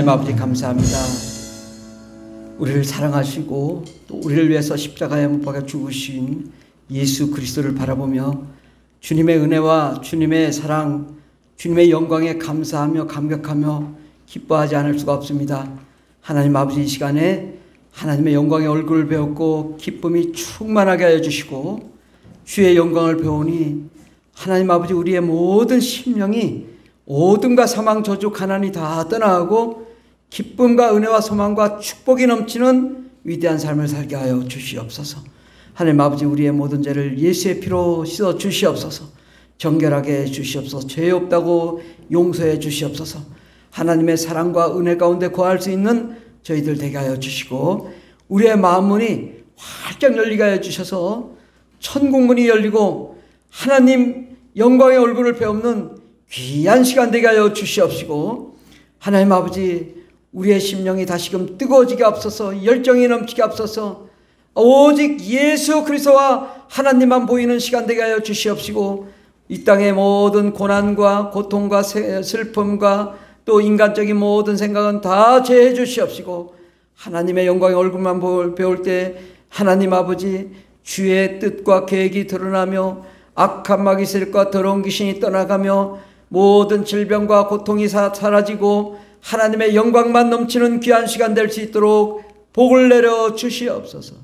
하나님 아버지 감사합니다. 우리를 사랑하시고 또 우리를 위해서 십자가에 못 박아 죽으신 예수 그리스도를 바라보며 주님의 은혜와 주님의 사랑, 주님의 영광에 감사하며 감격하며 기뻐하지 않을 수가 없습니다. 하나님 아버지, 이 시간에 하나님의 영광의 얼굴을 배웠고 기쁨이 충만하게 하여 주시고 주의 영광을 배우니 하나님 아버지, 우리의 모든 심령이 어둠과 사망, 저주, 가난이 다 떠나가고 기쁨과 은혜와 소망과 축복이 넘치는 위대한 삶을 살게 하여 주시옵소서. 하나님 아버지, 우리의 모든 죄를 예수의 피로 씻어 주시옵소서. 정결하게 해 주시옵소서. 죄 없다고 용서해 주시옵소서. 하나님의 사랑과 은혜 가운데 거할 수 있는 저희들 되게 하여 주시고 우리의 마음 문이 활짝 열리게 하여 주셔서 천국문이 열리고 하나님 영광의 얼굴을 배우는 귀한 시간 되게 하여 주시옵시고 하나님 아버지, 우리의 심령이 다시금 뜨거워지게 앞서서 열정이 넘치게 앞서서 오직 예수 그리스도와 하나님만 보이는 시간 되게 하여 주시옵시고 이 땅의 모든 고난과 고통과 슬픔과 또 인간적인 모든 생각은 다 제해 주시옵시고 하나님의 영광의 얼굴만 배울 때 하나님 아버지, 주의 뜻과 계획이 드러나며 악한 마귀들과 더러운 귀신이 떠나가며 모든 질병과 고통이 사라지고 하나님의 영광만 넘치는 귀한 시간 될 수 있도록 복을 내려 주시옵소서.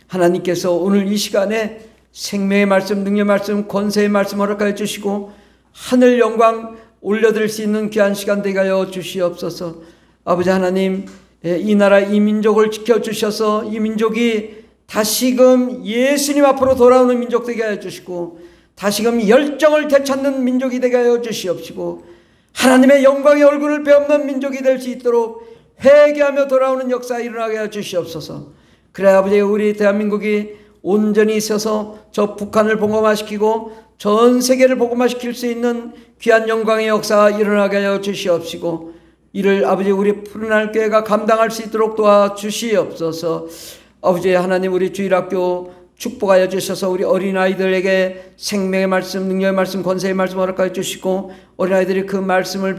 하나님께서 오늘 이 시간에 생명의 말씀, 능력의 말씀, 권세의 말씀 허락하여 주시고 하늘 영광 올려드릴 수 있는 귀한 시간 되게 하여 주시옵소서. 아버지 하나님, 이 나라 이 민족을 지켜주셔서 이 민족이 다시금 예수님 앞으로 돌아오는 민족 되게 하여 주시고 다시금 열정을 되찾는 민족이 되게 하여 주시옵시고 하나님의 영광의 얼굴을 배우는 민족이 될 수 있도록 회개하며 돌아오는 역사 일어나게 하여 주시옵소서. 그래 아버지, 우리 대한민국이 온전히 있어서 저 북한을 복음화시키고 전 세계를 복음화시킬 수 있는 귀한 영광의 역사 일어나게 하여 주시옵시고 이를 아버지 우리 푸른하늘 교회가 감당할 수 있도록 도와주시옵소서. 아버지 하나님, 우리 주일학교 축복하여 주셔서 우리 어린아이들에게 생명의 말씀, 능력의 말씀, 권세의 말씀 허락하여 주시고 어린아이들이 그 말씀을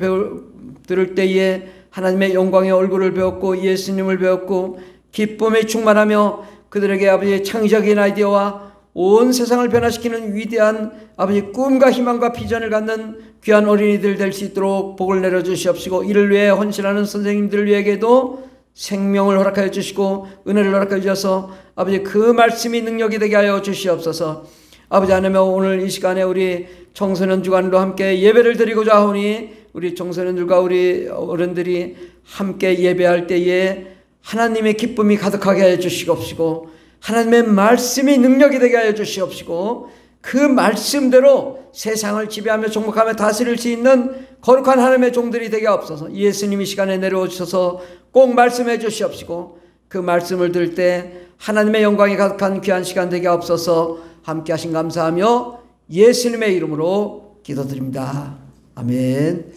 들을 때에 하나님의 영광의 얼굴을 배웠고 예수님을 배웠고 기쁨에 충만하며 그들에게 아버지의 창의적인 아이디어와 온 세상을 변화시키는 위대한 아버지 꿈과 희망과 비전을 갖는 귀한 어린이들 될 수 있도록 복을 내려 주시옵시고 이를 위해 헌신하는 선생님들 위에게도 생명을 허락하여 주시고 은혜를 허락하여 주셔서 아버지 그 말씀이 능력이 되게 하여 주시옵소서. 아버지 하나님, 오늘 이 시간에 우리 청소년 주간으로 함께 예배를 드리고자 하오니 우리 청소년들과 우리 어른들이 함께 예배할 때에 하나님의 기쁨이 가득하게 하여 주시옵시고 하나님의 말씀이 능력이 되게 하여 주시옵시고 그 말씀대로 세상을 지배하며 정복하며 다스릴 수 있는 거룩한 하나님의 종들이 되게 없어서 예수님이 시간에 내려오셔서 꼭 말씀해 주시옵시고 그 말씀을 들을 때 하나님의 영광이 가득한 귀한 시간 되게 없어서 함께 하신 감사하며 예수님의 이름으로 기도드립니다. 아멘.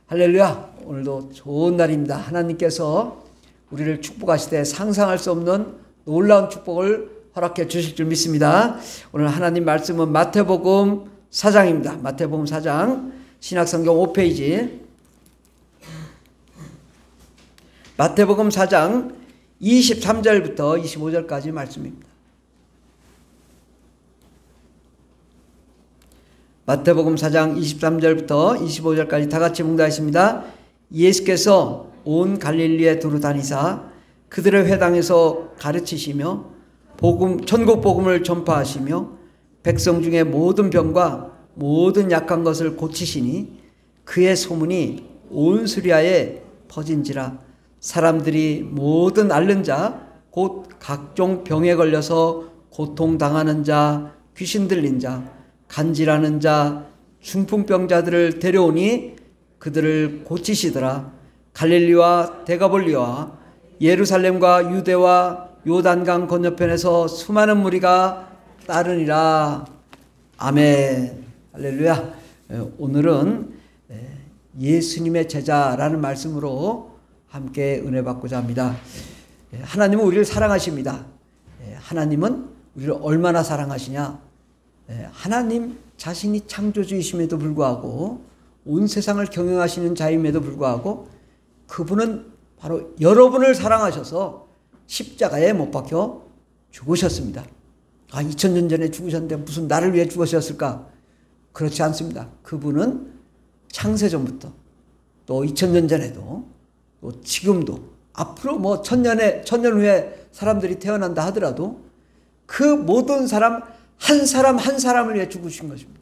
할렐루야. 오늘도 좋은 날입니다. 하나님께서 우리를 축복하실 때 상상할 수 없는 놀라운 축복을 허락해 주실 줄 믿습니다. 오늘 하나님 말씀은 마태복음 4장입니다. 마태복음 4장 신약성경 5페이지 마태복음 4장 23절부터 25절까지 말씀입니다. 마태복음 4장 23절부터 25절까지 다 같이 묵상하겠습니다. 예수께서 온 갈릴리에 두루 다니사 그들의 회당에서 가르치시며 천국 복음을 전파하시며 백성 중에 모든 병과 모든 약한 것을 고치시니 그의 소문이 온 수리아에 퍼진지라. 사람들이 모든 앓는 자 곧 각종 병에 걸려서 고통당하는 자, 귀신 들린 자, 간질하는 자, 중풍병자들을 데려오니 그들을 고치시더라. 갈릴리와 데가볼리와 예루살렘과 유대와 요단강 건너편에서 수많은 무리가 따르니라. 아멘. 할렐루야. 오늘은 예수님의 제자라는 말씀으로 함께 은혜 받고자 합니다. 하나님은 우리를 사랑하십니다. 하나님은 우리를 얼마나 사랑하시냐? 하나님 자신이 창조주이심에도 불구하고 온 세상을 경영하시는 자임에도 불구하고 그분은 바로 여러분을 사랑하셔서 십자가에 못 박혀 죽으셨습니다. 2000년 전에 죽으셨는데 무슨 나를 위해 죽으셨을까? 그렇지 않습니다. 그분은 창세전부터 또 2000년 전에도 또 지금도 앞으로 뭐 천년 후에 사람들이 태어난다 하더라도 그 모든 사람 한 사람을 위해 죽으신 것입니다.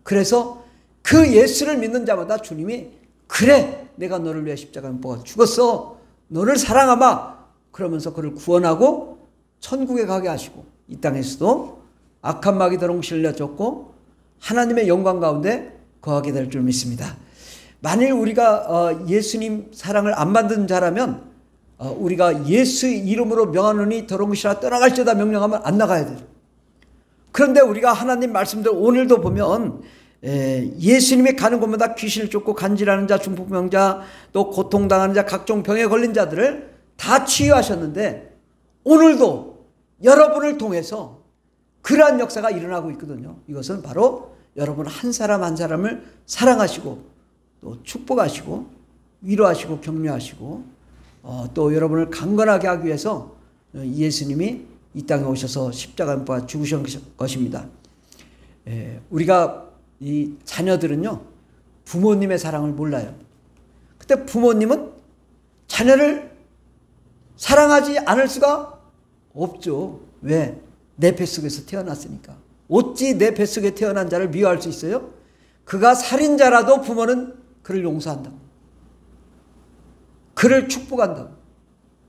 그래서 그 예수를 믿는 자마다 주님이 그래 내가 너를 위해 십자가에 못 박아 죽었어 너를 사랑하마 그러면서 그를 구원하고 천국에 가게 하시고 이 땅에서도 악한 마귀들은 실려졌고 하나님의 영광 가운데 거하게 될 줄 믿습니다. 만일 우리가 예수님 사랑을 안 받는 자라면 우리가 예수 이름으로 명하노니 더러운 것이라 떠나갈지어다 명령하면 안 나가야 돼요. 그런데 우리가 하나님 말씀들 오늘도 보면 예수님이 가는 곳마다 귀신을 쫓고 간질하는 자, 중풍병자, 또 고통당하는 자, 각종 병에 걸린 자들을 다 치유하셨는데 오늘도 여러분을 통해서 그러한 역사가 일어나고 있거든요. 이것은 바로 여러분 한 사람 한 사람을 사랑하시고 또 축복하시고 위로하시고 격려하시고 또 여러분을 강건하게 하기 위해서 예수님이 이 땅에 오셔서 십자가에 못 박아 죽으신 것입니다. 우리가 이 자녀들은요 부모님의 사랑을 몰라요. 그때 부모님은 자녀를 사랑하지 않을 수가 없죠. 왜? 내 뱃속에서 태어났으니까. 어찌 내 뱃속에 태어난 자를 미워할 수 있어요? 그가 살인자라도 부모는 그를 용서한다고. 그를 축복한다고.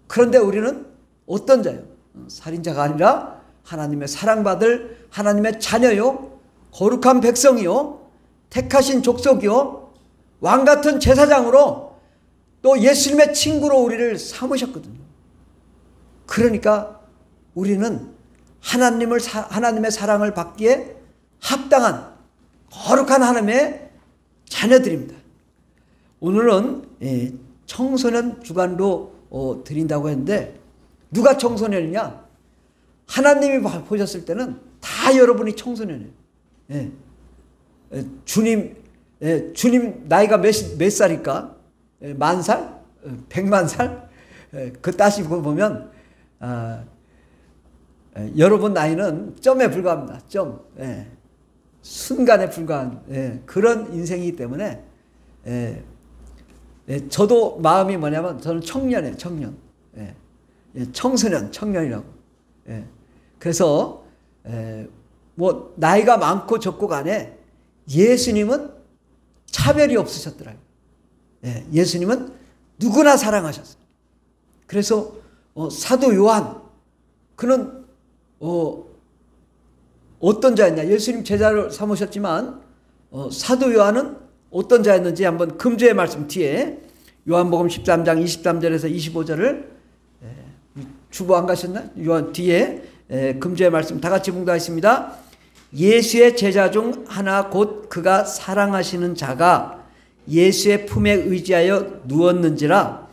그런데 우리는 어떤 자요? 살인자가 아니라 하나님의 사랑받을 하나님의 자녀요, 거룩한 백성이요, 택하신 족속이요, 왕같은 제사장으로 또 예수님의 친구로 우리를 삼으셨거든요. 그러니까 우리는 하나님의 사랑을 받기에 합당한 거룩한 하나님의 자녀들입니다. 오늘은 청소년 주간으로 드린다고 했는데 누가 청소년이냐? 하나님이 보셨을 때는 다 여러분이 청소년이에요. 주님 나이가 몇 살일까? 10,000살? 1,000,000살? 그 따지고 보면 여러분 나이는 점에 불과합니다. 점. 순간에 불과한 그런 인생이기 때문에 저도 마음이 뭐냐면 저는 청년이에요. 청년. 청소년, 청년이라고. 그래서 뭐 나이가 많고 적고 간에 예수님은 차별이 없으셨더라고요. 예수님은 누구나 사랑하셨어요. 그래서 사도 요한 그는 어떤 자였냐? 예수님 제자를 삼으셨지만 사도 요한은 어떤 자였는지 한번 금주의 말씀 뒤에 요한복음 13장 23절에서 25절을 주보 안 가셨나? 요한 뒤에 금주의 말씀 다 같이 봉독하겠습니다. 예수의 제자 중 하나 곧 그가 사랑하시는 자가 예수의 품에 의지하여 누웠는지라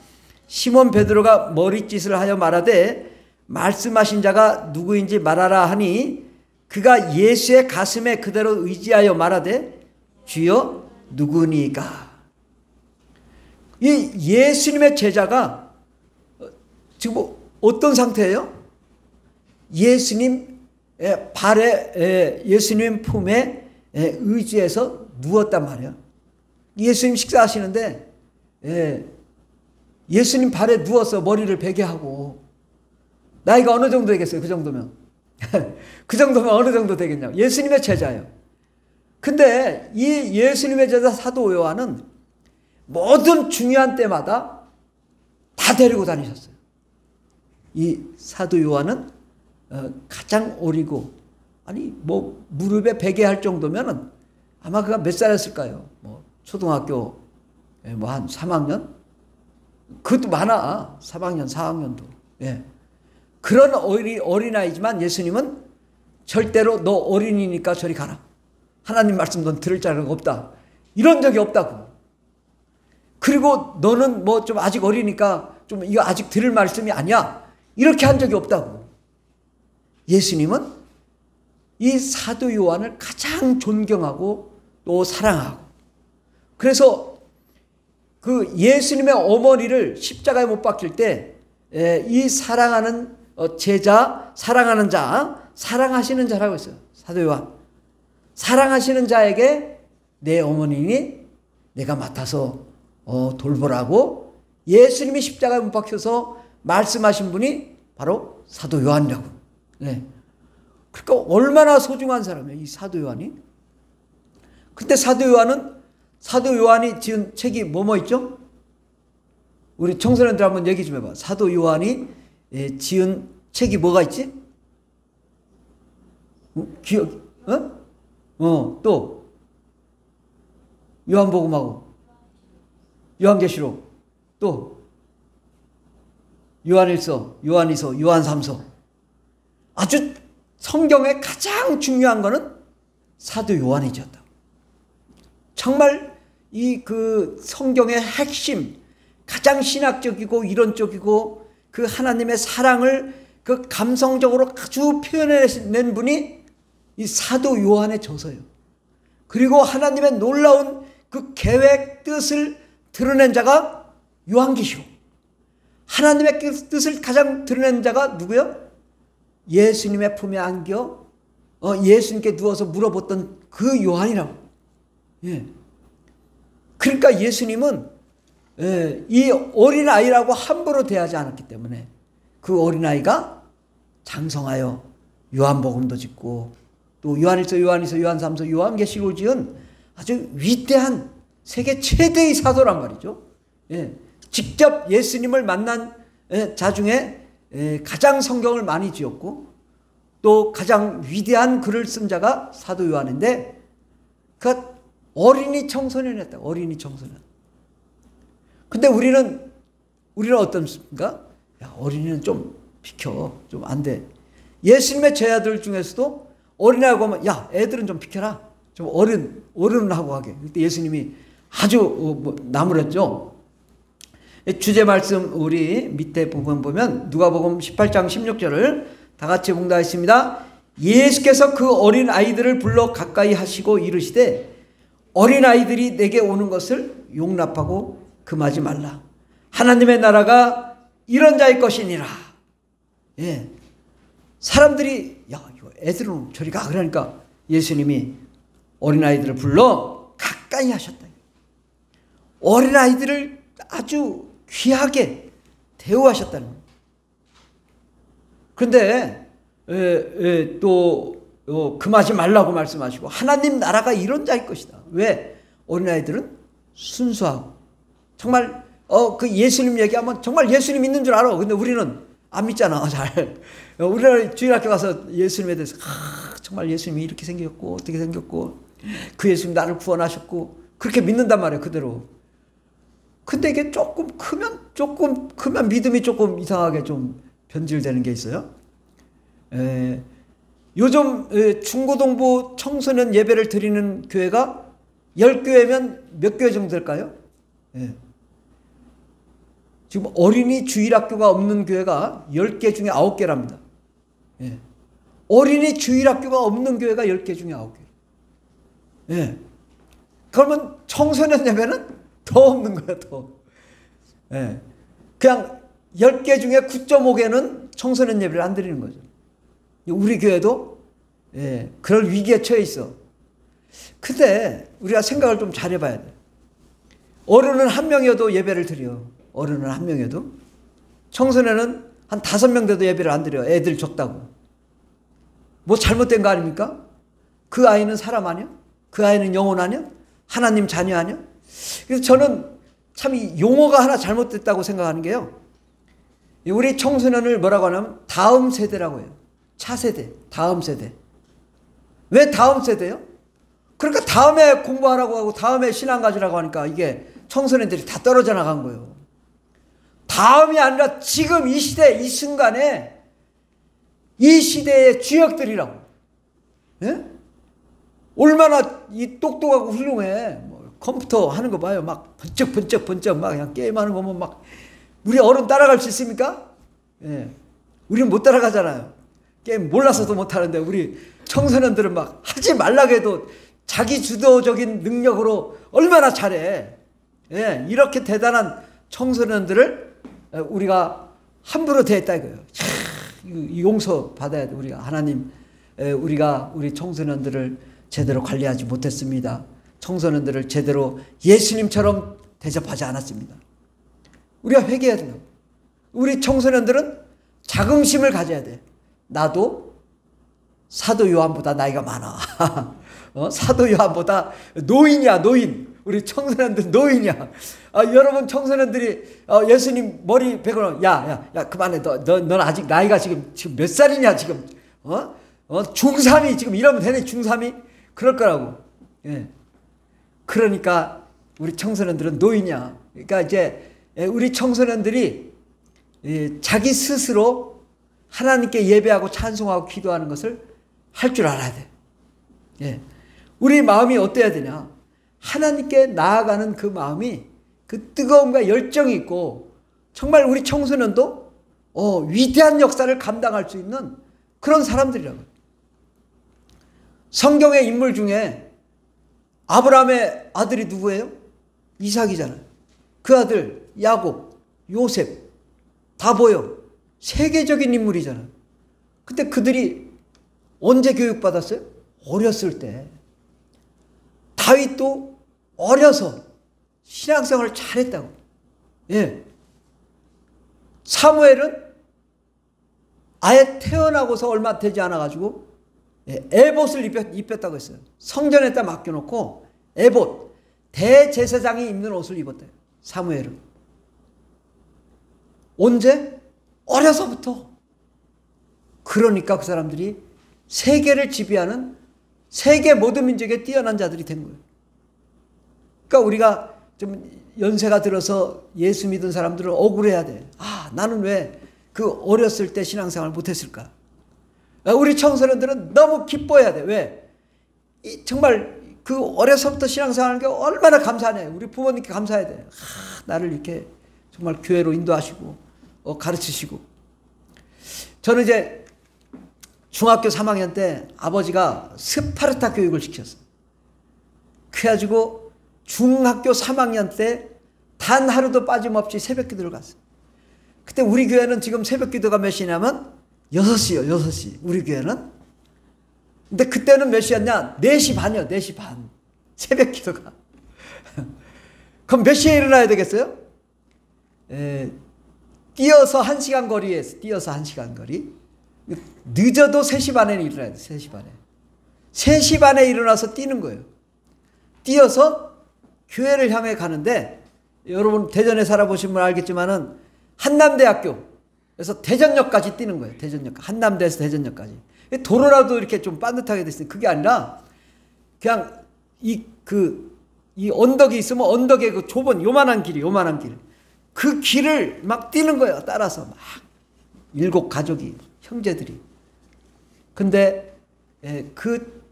시몬 베드로가 머리짓을 하여 말하되 말씀하신 자가 누구인지 말하라 하니 그가 예수의 가슴에 그대로 의지하여 말하되 주여 누구니까. 이 예수님의 제자가 지금 어떤 상태예요? 예수님 발에 예수님 품에 의지해서 누웠단 말이에요. 예수님 식사하시는데 예수님 발에 누워서 머리를 베게 하고 나이가 어느 정도 되겠어요? 그 정도면 그 정도면 어느 정도 되겠냐고. 예수님의 제자예요. 근데 이 예수님의 제자 사도 요한은 모든 중요한 때마다 다 데리고 다니셨어요. 이 사도 요한은 가장 어리고 아니 뭐 무릎에 베게 할 정도면은 아마 그가 몇 살이었을까요? 뭐 초등학교 뭐 한 3학년? 그것도 많아. 3학년, 4학년도. 그런 어린아이지만 예수님은 절대로 너 어린이니까 저리 가라. 하나님 말씀 넌 들을 자가 없다. 이런 적이 없다고. 그리고 너는 뭐 좀 아직 어리니까 좀 이거 아직 들을 말씀이 아니야. 이렇게 한 적이 없다고. 예수님은 이 사도 요한을 가장 존경하고 또 사랑하고 그래서 그 예수님의 어머니를 십자가에 못 박힐 때 이 사랑하는 제자, 사랑하는 자, 사랑하시는 자라고 했어요. 사도 요한. 사랑하시는 자에게 내 어머니니 내가 맡아서 돌보라고 예수님이 십자가에 못 박혀서 말씀하신 분이 바로 사도 요한이라고. 네. 그러니까 얼마나 소중한 사람이에요, 이 사도 요한이. 근데 사도 요한이 지은 책이 뭐뭐 있죠? 우리 청소년들 한번 얘기 좀 해봐. 사도 요한이 지은 책이 뭐가 있지? 또 요한복음하고 요한계시록, 또 요한일서, 요한이서, 요한삼서. 아주 성경의 가장 중요한 거는 사도 요한이죠. 정말 이 그 성경의 핵심, 가장 신학적이고 이론적이고 그 하나님의 사랑을 그 감성적으로 아주 표현해낸 분이 이 사도 요한의 저서예요. 그리고 하나님의 놀라운 그 계획, 뜻을 드러낸 자가 요한계시록. 하나님의 뜻을 가장 드러낸 자가 누구요? 예수님의 품에 안겨 예수님께 누워서 물어봤던 그 요한이라고. 예. 그러니까 예수님은 이 어린아이라고 함부로 대하지 않았기 때문에 그 어린아이가 장성하여 요한복음도 짓고 또 요한일서, 요한이서, 요한삼서, 요한계시록을 지은 아주 위대한 세계 최대의 사도란 말이죠. 예. 직접 예수님을 만난 자 중에 가장 성경을 많이 지었고 또 가장 위대한 글을 쓴 자가 사도 요한인데 그 어린이 청소년이었다. 어린이 청소년. 근데 우리는 어떻습니까? 야, 어린이는 좀 비켜. 좀 안 돼. 예수님의 제자들 중에서도 어린아이하고 하면 야, 애들은 좀 비켜라. 좀 어른하고 하게. 그때 예수님이 아주 나무랬죠. 주제 말씀 우리 밑에 부분 보면 누가복음 18장 16절을 다 같이 봉독하겠습니다. 예수께서 그 어린 아이들을 불러 가까이 하시고 이르시되 어린 아이들이 내게 오는 것을 용납하고 금하지 말라. 하나님의 나라가 이런 자의 것이니라. 예. 사람들이 야, 이거 애들은 저리 가 그러니까 예수님이 어린 아이들을 불러 가까이 하셨다. 어린 아이들을 아주 귀하게 대우하셨다는 거예요. 그런데 또 금하지 말라고 말씀하시고 하나님 나라가 이런 자일 것이다. 왜? 어린아이들은 순수하고 정말 그 예수님 얘기하면 정말 예수님 있는 줄 알아. 근데 우리는 안 믿잖아. 잘. 우리는 주일학교 가서 예수님에 대해서 정말 예수님이 이렇게 생겼고 어떻게 생겼고 그 예수님 나를 구원하셨고 그렇게 믿는단 말이에요. 그대로. 근데 이게 조금 크면 믿음이 조금 이상하게 좀 변질되는 게 있어요. 요즘 중고등부 청소년 예배를 드리는 교회가 10교회면 몇 교회 정도 될까요? 지금 어린이 주일학교가 없는 교회가 10개 중에 9개랍니다. 어린이 주일학교가 없는 교회가 10개 중에 9개. 그러면 청소년 예배는 더 없는 거야, 더. 그냥 10개 중에 9.5개는 청소년 예배를 안 드리는 거죠. 우리 교회도 그럴 위기에 처해 있어. 근데 우리가 생각을 좀 잘해봐야 돼. 어른은 한 명이어도 예배를 드려. 어른은 한 명이어도. 청소년은 한 5명 돼도 예배를 안 드려. 애들 적다고. 뭐 잘못된 거 아닙니까? 그 아이는 사람 아니야? 그 아이는 영혼 아니야? 하나님 자녀 아니야? 그래서 저는 참 이 용어가 하나 잘못됐다고 생각하는 게요. 우리 청소년을 뭐라고 하냐면 다음 세대라고 해요. 차세대, 다음 세대. 왜 다음 세대요? 그러니까 다음에 공부하라고 하고 다음에 신앙 가지라고 하니까 이게 청소년들이 다 떨어져 나간 거예요. 다음이 아니라 지금 이 시대, 이 순간에 이 시대의 주역들이라고. 예? 얼마나 이 똑똑하고 훌륭해. 뭐 컴퓨터 하는 거 봐요. 막 번쩍 막 그냥 게임하는 거 보면 막 우리 어른 따라갈 수 있습니까? 예. 우리는 못 따라가잖아요. 게임 몰라서도 못 하는데 우리 청소년들은 막 하지 말라고 해도 자기 주도적인 능력으로 얼마나 잘해. 예, 이렇게 대단한 청소년들을 우리가 함부로 대했다 이거예요. 용서 받아야 돼. 우리가 하나님, 우리가 우리 청소년들을 제대로 관리하지 못했습니다. 청소년들을 제대로 예수님처럼 대접하지 않았습니다. 우리가 회개해야 된다고. 우리 청소년들은 자긍심을 가져야 돼. 나도 사도 요한보다 나이가 많아. 사도 요한보다 노인이야, 노인. 우리 청소년들 노인이야. 여러분 청소년들이 예수님 머리 베고 야 그만해. 넌 아직 나이가 지금 몇 살이냐 지금. 중3이 지금 이러면 되네. 중3이 그럴 거라고. 예. 그러니까 우리 청소년들은 노인이야. 그러니까 이제 우리 청소년들이 자기 스스로 하나님께 예배하고 찬송하고 기도하는 것을 할 줄 알아야 돼. 예. 우리 마음이 어때야 되냐? 하나님께 나아가는 그 마음이 그 뜨거움과 열정이 있고 정말 우리 청소년도 위대한 역사를 감당할 수 있는 그런 사람들이라고요. 성경의 인물 중에 아브라함의 아들이 누구예요? 이삭이잖아요. 그 아들 야곱, 요셉 다 보여. 세계적인 인물이잖아요. 근데 그들이 언제 교육받았어요? 어렸을 때. 다윗도 어려서 신앙생활을 잘했다고. 예. 사무엘은 아예 태어나고서 얼마 되지 않아가지고 에봇을 입혔다고 했어요. 성전에다 맡겨놓고 에봇, 대제사장이 입는 옷을 입었대요. 사무엘은. 언제? 어려서부터. 그러니까 그 사람들이 세계를 지배하는 세계 모든 민족에 뛰어난 자들이 된 거예요. 그러니까 우리가 좀 연세가 들어서 예수 믿은 사람들은 억울해야 돼. 나는 왜 그 어렸을 때 신앙생활을 못했을까? 우리 청소년들은 너무 기뻐해야 돼. 왜? 정말 그 어려서부터 신앙생활하는 게 얼마나 감사하냐. 우리 부모님께 감사해야 돼. 나를 이렇게 정말 교회로 인도하시고 가르치시고. 저는 이제 중학교 3학년 때 아버지가 스파르타 교육을 시켰어요. 그래가지고 중학교 3학년 때 단 하루도 빠짐없이 새벽 기도를 갔어요. 그때 우리 교회는 지금 새벽 기도가 몇 시냐면 6시요. 6시. 우리 교회는. 근데 그때는 몇 시였냐? 4시 반이요. 4시 반. 새벽 기도가. 그럼 몇 시에 일어나야 되겠어요? 뛰어서 1시간 거리에서, 뛰어서 1시간 거리. 늦어도 3시 반에는 일어나야 돼. 3시 반에. 3시 반에 일어나서 뛰는 거예요. 뛰어서 교회를 향해 가는데, 여러분 대전에 살아보신 분 알겠지만은 한남대학교에서 대전역까지 뛰는 거예요. 대전역. 한남대에서 대전역까지. 도로라도 이렇게 좀 반듯하게 됐어요. 그게 아니라 그냥 이 언덕이 있으면 언덕에 그 좁은 요만한 길이, 요만한 길. 그 길을 막 뛰는 거예요. 따라서 막 7 가족이, 형제들이. 근데 그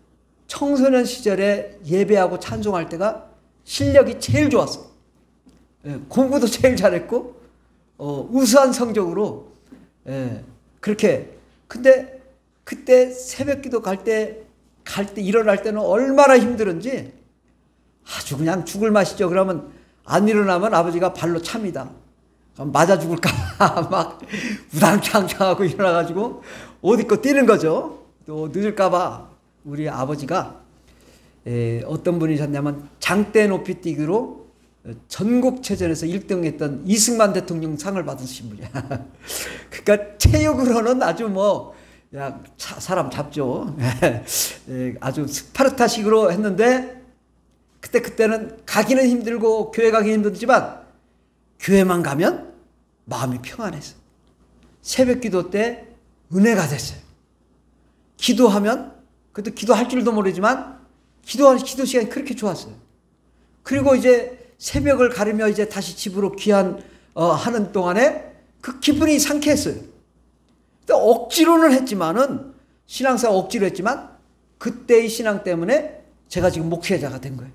청소년 시절에 예배하고 찬송할 때가 실력이 제일 좋았어. 공부도 제일 잘했고 우수한 성적으로 그렇게. 근데 그때 새벽 기도 갈 때 일어날 때는 얼마나 힘들은지 아주 그냥 죽을 맛이죠. 그러면 안 일어나면 아버지가 발로 찹니다. 맞아 죽을까 막 우당탕탕하고 일어나가지고 옷 입고 뛰는 거죠. 또 늦을까봐 우리 아버지가 어떤 분이셨냐면 장대 높이 뛰기로 전국체전에서 1등 했던 이승만 대통령 상을 받으신 분이야. 그러니까 체육으로는 아주 사람 잡죠. 아주 스파르타식으로 했는데 그때는 가기는 힘들고 교회 가기 힘들지만 교회만 가면 마음이 평안했어. 새벽 기도 때 은혜가 됐어요. 기도하면, 그래도 기도할 줄도 모르지만 기도 시간이 그렇게 좋았어요. 그리고 이제 새벽을 가르며 이제 다시 집으로 하는 동안에 그 기분이 상쾌했어요. 억지로는 했지만은, 신앙생활 억지로 했지만 그때의 신앙 때문에 제가 지금 목회자가 된 거예요.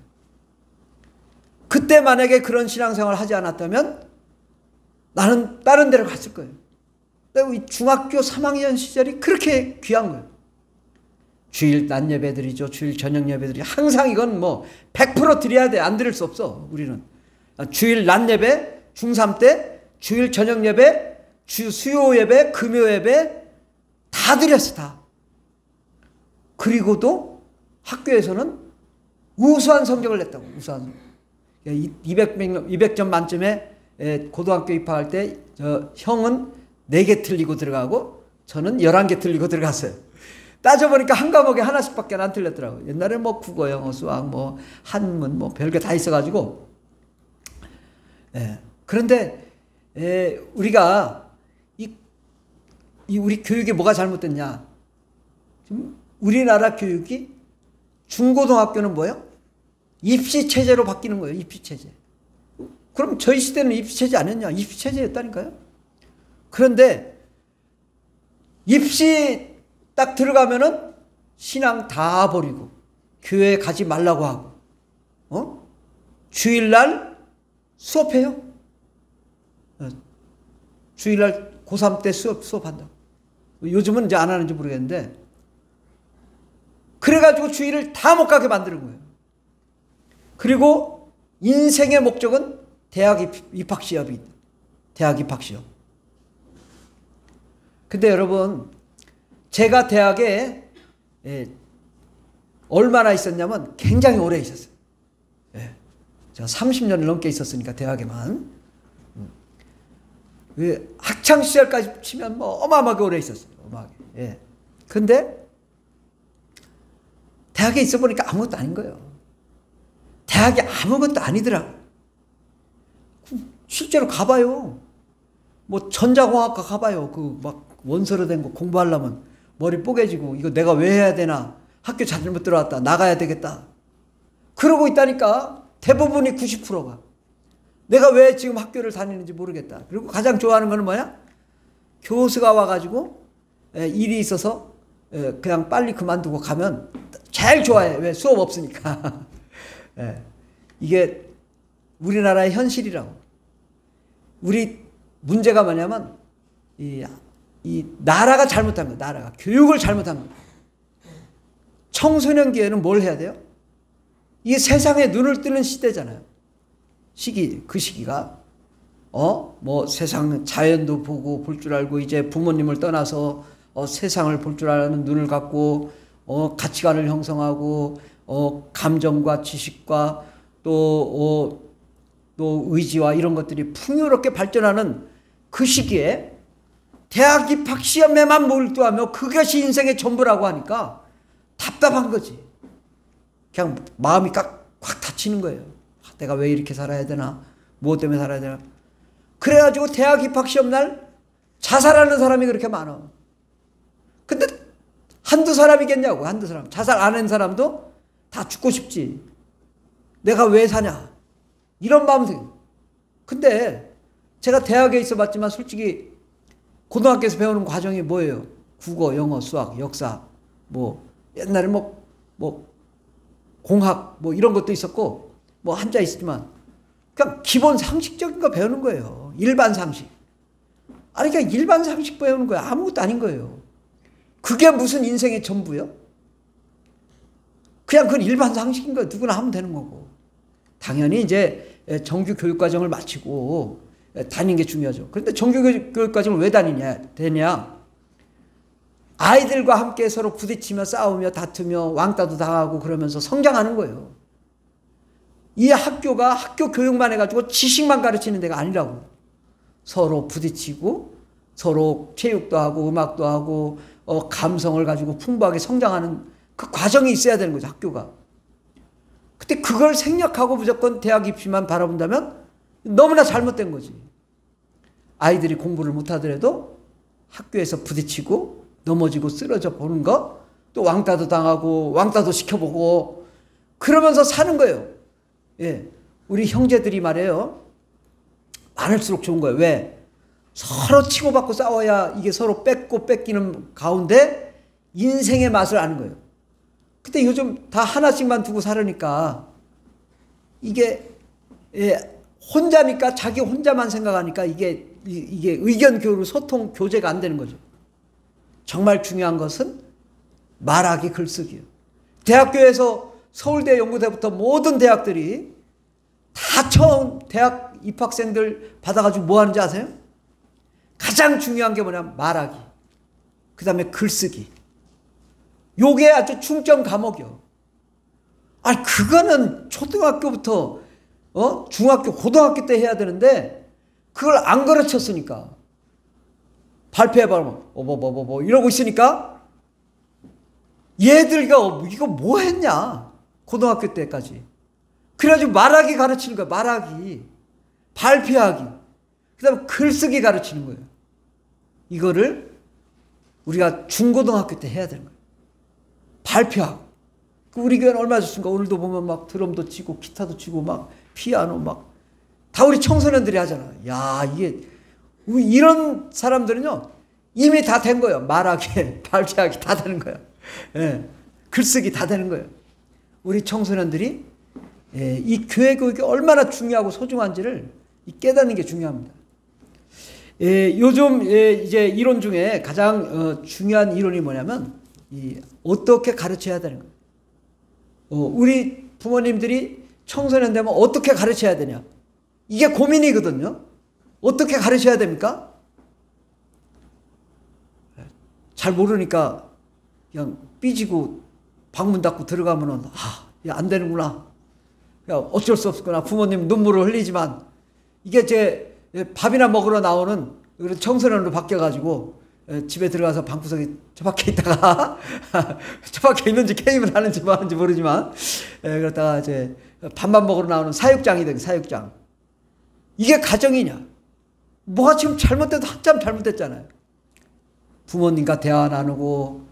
그때 만약에 그런 신앙생활을 하지 않았다면 나는 다른 데로 갔을 거예요. 중학교 3학년 시절이 그렇게 귀한 거예요. 주일 낮 예배드리죠. 주일 저녁 예배드리죠. 항상 이건 100% 드려야 돼. 안 드릴 수 없어. 우리는. 주일 낮 예배, 중3 때, 주일 저녁 예배, 수요 예배, 금요 예배 다 드렸어, 다. 그리고도 학교에서는 우수한 성적을 냈다고, 우수한. 200점 만점에 고등학교 입학할 때 형은 4개 틀리고 들어가고 저는 11개 틀리고 들어갔어요. 따져보니까 한 과목에 하나씩밖에 안 틀렸더라고요. 옛날에 뭐 국어, 영어, 수학, 뭐 한문, 뭐 별게 다 있어가지고. 그런데 우리가 우리 교육이 뭐가 잘못됐냐? 지금 우리나라 교육이 중고등학교는 뭐예요? 입시체제로 바뀌는 거예요. 입시체제. 그럼 저희 시대는 입시체제 아니었냐? 입시체제였다니까요. 그런데 입시 딱 들어가면은 신앙 다 버리고 교회 가지 말라고 하고 주일날 수업해요. 주일날 고3 때 수업한다. 요즘은 이제 안 하는지 모르겠는데 그래가지고 주일을 다 못 가게 만드는 거예요. 그리고 인생의 목적은 대학 입학 시험이 있다. 대학 입학 시험. 근데 여러분, 제가 대학에 얼마나 있었냐면 굉장히 오래 있었어요. 제가 30년을 넘게 있었으니까 대학에만. 학창시절까지 치면 뭐 어마어마하게 오래 있었어요. 어마어마하게. 근데 대학에 있어 보니까 아무것도 아닌 거예요. 대학이 아무것도 아니더라. 실제로 가봐요. 뭐 전자공학과 가봐요. 그 막 원서로 된 거 공부하려면 머리 뽀개지고 이거 내가 왜 해야 되나? 학교 잘못 들어왔다. 나가야 되겠다. 그러고 있다니까. 대부분이 90%가. 내가 왜 지금 학교를 다니는지 모르겠다. 그리고 가장 좋아하는 거는 뭐야? 교수가 와가지고 일이 있어서 그냥 빨리 그만두고 가면 제일 좋아해. 왜? 수업 없으니까. 이게 우리나라의 현실이라고. 우리 문제가 뭐냐면 이 나라가 잘못한 거야. 나라가 교육을 잘못한 거야. 청소년기에는 뭘 해야 돼요? 이게 세상에 눈을 뜨는 시대잖아요. 그 시기가 뭐 세상 자연도 보고 볼 줄 알고 이제 부모님을 떠나서 세상을 볼 줄 아는 눈을 갖고 가치관을 형성하고 감정과 지식과 또 의지와 이런 것들이 풍요롭게 발전하는 그 시기에 대학 입학 시험에만 몰두하며 그것이 인생의 전부라고 하니까 답답한 거지. 그냥 마음이 확 다치는 거예요. 내가 왜 이렇게 살아야 되나? 무엇 때문에 살아야 되나? 그래가지고 대학 입학 시험 날 자살하는 사람이 그렇게 많아. 근데 한두 사람이겠냐고. 한두 사람. 자살 안 한 사람도 다 죽고 싶지. 내가 왜 사냐? 이런 마음 생겨. 근데 제가 대학에 있어 봤지만 솔직히 고등학교에서 배우는 과정이 뭐예요? 국어, 영어, 수학, 역사, 뭐 옛날에 뭐 공학 뭐 이런 것도 있었고 뭐 한자 있었지만 그냥 기본 상식적인 거 배우는 거예요. 일반 상식. 아니 그냥 일반 상식 배우는 거야. 아무것도 아닌 거예요. 그게 무슨 인생의 전부요? 그냥 그건 일반 상식인 거예요. 누구나 하면 되는 거고. 당연히 이제 정규 교육과정을 마치고 다니는 게 중요하죠. 그런데 정규 교육과정을 왜 되냐? 아이들과 함께 서로 부딪히며 싸우며 다투며 왕따도 당하고 그러면서 성장하는 거예요. 이 학교가 학교 교육만 해가지고 지식만 가르치는 데가 아니라고. 서로 부딪히고 서로 체육도 하고 음악도 하고 감성을 가지고 풍부하게 성장하는 그 과정이 있어야 되는 거죠. 학교가. 근데 그걸 생략하고 무조건 대학 입시만 바라본다면 너무나 잘못된 거지. 아이들이 공부를 못하더라도 학교에서 부딪히고 넘어지고 쓰러져 보는 거, 또 왕따도 당하고 왕따도 시켜보고 그러면서 사는 거예요. 우리 형제들이 말해요. 많을수록 좋은 거예요. 왜? 서로 치고받고 싸워야 이게 서로 뺏고 뺏기는 가운데 인생의 맛을 아는 거예요. 근데 요즘 다 하나씩만 두고 살으니까 이게 혼자니까 자기 혼자만 생각하니까 이게 의견 교류, 소통, 교제가 안 되는 거죠. 정말 중요한 것은 말하기, 글쓰기요. 대학교에서 서울대, 연구대부터 모든 대학들이 다 처음 대학 입학생들 받아가지고 뭐 하는지 아세요? 가장 중요한 게 뭐냐면 말하기, 그 다음에 글쓰기. 요게 아주 중점 과목이요. 아니 그거는 초등학교부터 중학교, 고등학교 때 해야 되는데 그걸 안 가르쳤으니까 발표해봐 뭐 이러고 있으니까 얘들가 이거 뭐 했냐 고등학교 때까지. 그래가지고 말하기 가르치는 거야. 말하기, 발표하기, 그 다음에 글쓰기 가르치는 거예요. 이거를 우리가 중고등학교 때 해야 되는 거예요. 발표하고. 우리 교회는 얼마나 좋습니까? 오늘도 보면 막 드럼도 치고 기타도 치고 막 피아노 막 다 우리 청소년들이 하잖아. 야, 이게 이런 사람들은요 이미 다 된 거예요. 말하기, 발표하기 다 되는 거예요. 예, 글쓰기 다 되는 거예요. 우리 청소년들이 이 교회 교육이 얼마나 중요하고 소중한지를 깨닫는 게 중요합니다. 요즘 이제 이론 중에 가장 중요한 이론이 뭐냐면 어떻게 가르쳐야 되는 거예요. 우리 부모님들이 청소년 되면 어떻게 가르쳐야 되냐. 이게 고민이거든요. 어떻게 가르쳐야 됩니까? 잘 모르니까 그냥 삐지고 방문 닫고 들어가면은 안 되는구나. 어쩔 수 없구나. 부모님 눈물을 흘리지만 이게 제 밥이나 먹으러 나오는 청소년으로 바뀌어가지고 집에 들어가서 방구석에 처박혀 있다가 처박혀 있는지 게임을 하는지 뭐 하는지 모르지만 그러다가 이제 밥만 먹으러 나오는 사육장이 된 사육장. 이게 가정이냐? 뭐가 지금 잘못돼도 한참 잘못됐잖아요. 부모님과 대화 나누고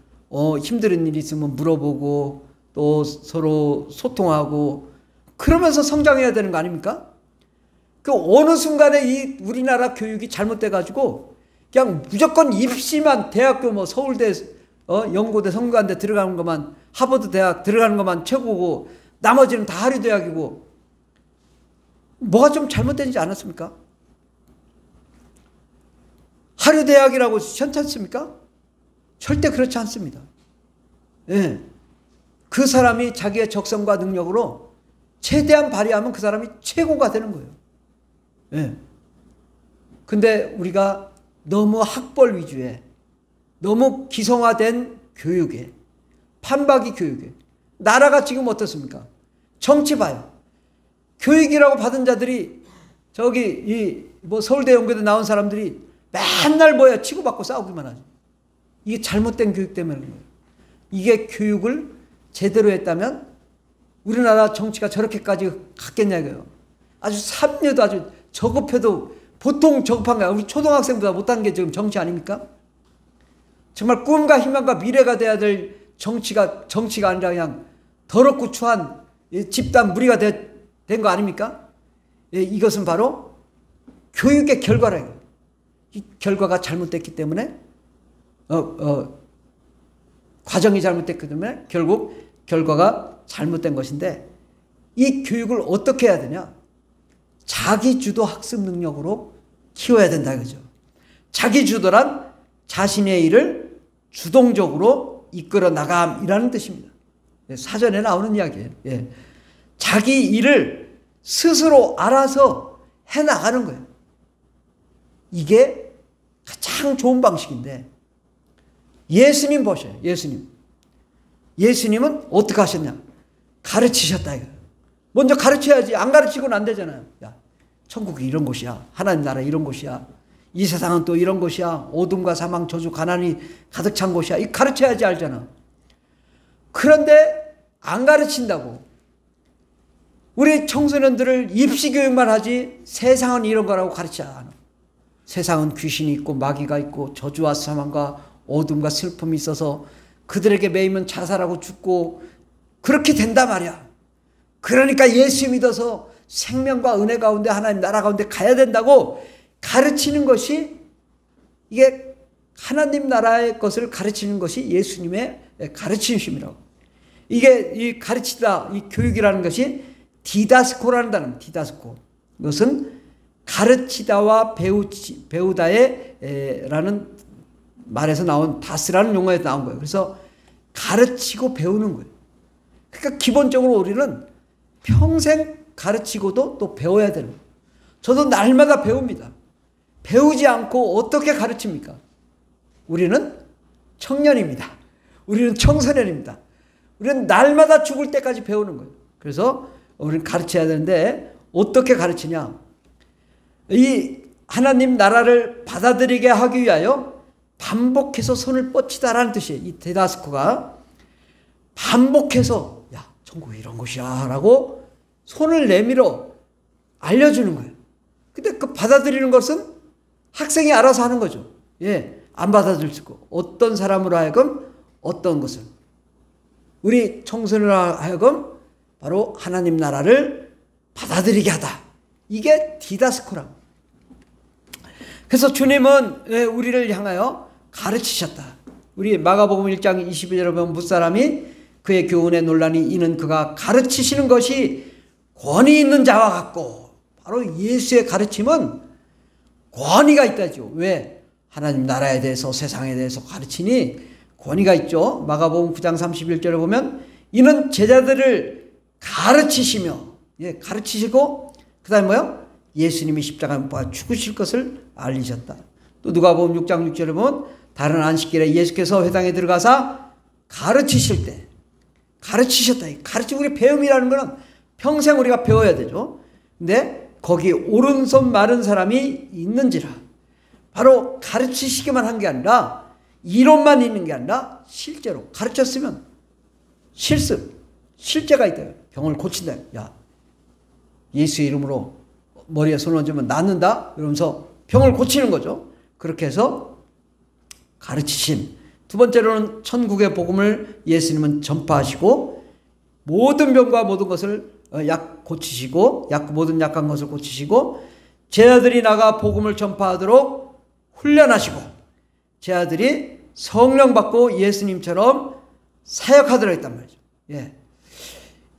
힘든 일이 있으면 물어보고 또 서로 소통하고 그러면서 성장해야 되는 거 아닙니까? 그 어느 순간에 이 우리나라 교육이 잘못돼 가지고 그냥 무조건 입시만 대학교 뭐 서울대 연고대 성균관대 들어가는 것만 하버드 대학 들어가는 것만 최고고 나머지는 다 하류 대학이고 뭐가 좀 잘못되지 않았습니까? 하류 대학이라고 괜찮습니까? 절대 그렇지 않습니다. 예. 그 사람이 자기의 적성과 능력으로 최대한 발휘하면 그 사람이 최고가 되는 거예요. 예. 근데 우리가 너무 학벌 위주에 너무 기성화된 교육에 판박이 교육에 나라가 지금 어떻습니까? 정치 봐요. 교육이라고 받은 자들이 저기 뭐 서울대 연구대 나온 사람들이 맨날 뭐야 치고받고 싸우기만 하죠. 이게 잘못된 교육 때문에 그런 거예요. 이게 교육을 제대로 했다면 우리나라 정치가 저렇게까지 갔겠냐 이거예요. 아주 삼류도 아주 저급해도 보통 저급한 거야. 우리 초등학생보다 못한 게 지금 정치 아닙니까? 정말 꿈과 희망과 미래가 돼야 될 정치가 아니라 그냥 더럽고 추한 집단 무리가 된 거 아닙니까? 이것은 바로 교육의 결과라요. 이 결과가 잘못됐기 때문에 과정이 잘못됐기 때문에 결국 결과가 잘못된 것인데 이 교육을 어떻게 해야 되냐? 자기주도 학습 능력으로 키워야 된다 이거죠. 자기주도란 자신의 일을 주동적으로 이끌어 나감이라는 뜻입니다. 사전에 나오는 이야기예요. 예. 자기 일을 스스로 알아서 해나가는 거예요. 이게 가장 좋은 방식인데 예수님 보셔요. 예수님은 어떻게 하셨냐? 가르치셨다 이거예요. 먼저 가르쳐야지. 안 가르치고는 안 되잖아요. 야, 천국이 이런 곳이야. 하나님 나라 이런 곳이야. 이 세상은 또 이런 곳이야. 어둠과 사망, 저주, 가난이 가득 찬 곳이야. 이 가르쳐야지 알잖아. 그런데 안 가르친다고. 우리 청소년들을 입시교육만 하지 세상은 이런 거라고 가르치지 않아. 세상은 귀신이 있고 마귀가 있고 저주와 사망과 어둠과 슬픔이 있어서 그들에게 매이면 자살하고 죽고 그렇게 된단 말이야. 그러니까 예수 믿어서 생명과 은혜 가운데 하나님 나라 가운데 가야 된다고 가르치는 것이 이게 하나님 나라의 것을 가르치는 것이 예수님의 가르치심이라고. 이게 이 가르치다, 이 교육이라는 것이 디다스코라는 단어입니다. 디다스코. 이것은 가르치다와 배우다의 라는 말에서 나온 다스라는 용어에서 나온 거예요. 그래서 가르치고 배우는 거예요. 그러니까 기본적으로 우리는 평생 가르치고도 또 배워야 되는 거예요. 저도 날마다 배웁니다. 배우지 않고 어떻게 가르칩니까? 우리는 청년입니다. 우리는 청소년입니다. 우리는 날마다 죽을 때까지 배우는 거예요. 그래서 우리는 가르쳐야 되는데 어떻게 가르치냐? 이 하나님 나라를 받아들이게 하기 위하여 반복해서 손을 뻗치다라는 뜻이에요. 이 디다스코가 반복해서 야, 천국이 이런 곳이야 라고 손을 내밀어 알려주는 거예요. 근데 그 받아들이는 것은 학생이 알아서 하는 거죠. 예, 안 받아들일 수 있고 어떤 사람으로 하여금 어떤 것을 우리 청소년으로 하여금 바로 하나님 나라를 받아들이게 하다. 이게 디다스코랍니다. 그래서 주님은 우리를 향하여 가르치셨다. 우리 마가복음 1장 22절에 보면 무사람이 그의 교훈에 논란이 이는 그가 가르치시는 것이 권위 있는 자와 같고, 바로 예수의 가르침은 권위가 있다죠. 왜? 하나님 나라에 대해서 세상에 대해서 가르치니 권위가 있죠. 마가복음 9장 31절에 보면 이는 제자들을 가르치시며, 예, 가르치시고 그 다음에 뭐요? 예수님이 십자가에 못 박아 죽으실 것을 알리셨다. 또 누가복음 6장 6절에 보면 다른 안식일에 예수께서 회당에 들어가사 가르치실 때 가르치셨다. 가르치고 우리 배움이라는 것은 평생 우리가 배워야 되죠. 근데 거기 오른손 마른 사람이 있는지라, 바로 가르치시기만 한 게 아니라 이론만 있는 게 아니라 실제로 가르쳤으면 실제가 있다. 병을 고친다. 야, 예수의 이름으로 머리에 손을 얹으면 낫는다 이러면서 병을 고치는 거죠. 그렇게 해서 가르치심. 두 번째로는 천국의 복음을 예수님은 전파하시고 모든 병과 모든 것을 고치시고 모든 약한 것을 고치시고 제자들이 나가 복음을 전파하도록 훈련하시고 제자들이 성령 받고 예수님처럼 사역하도록 했단 말이죠. 예.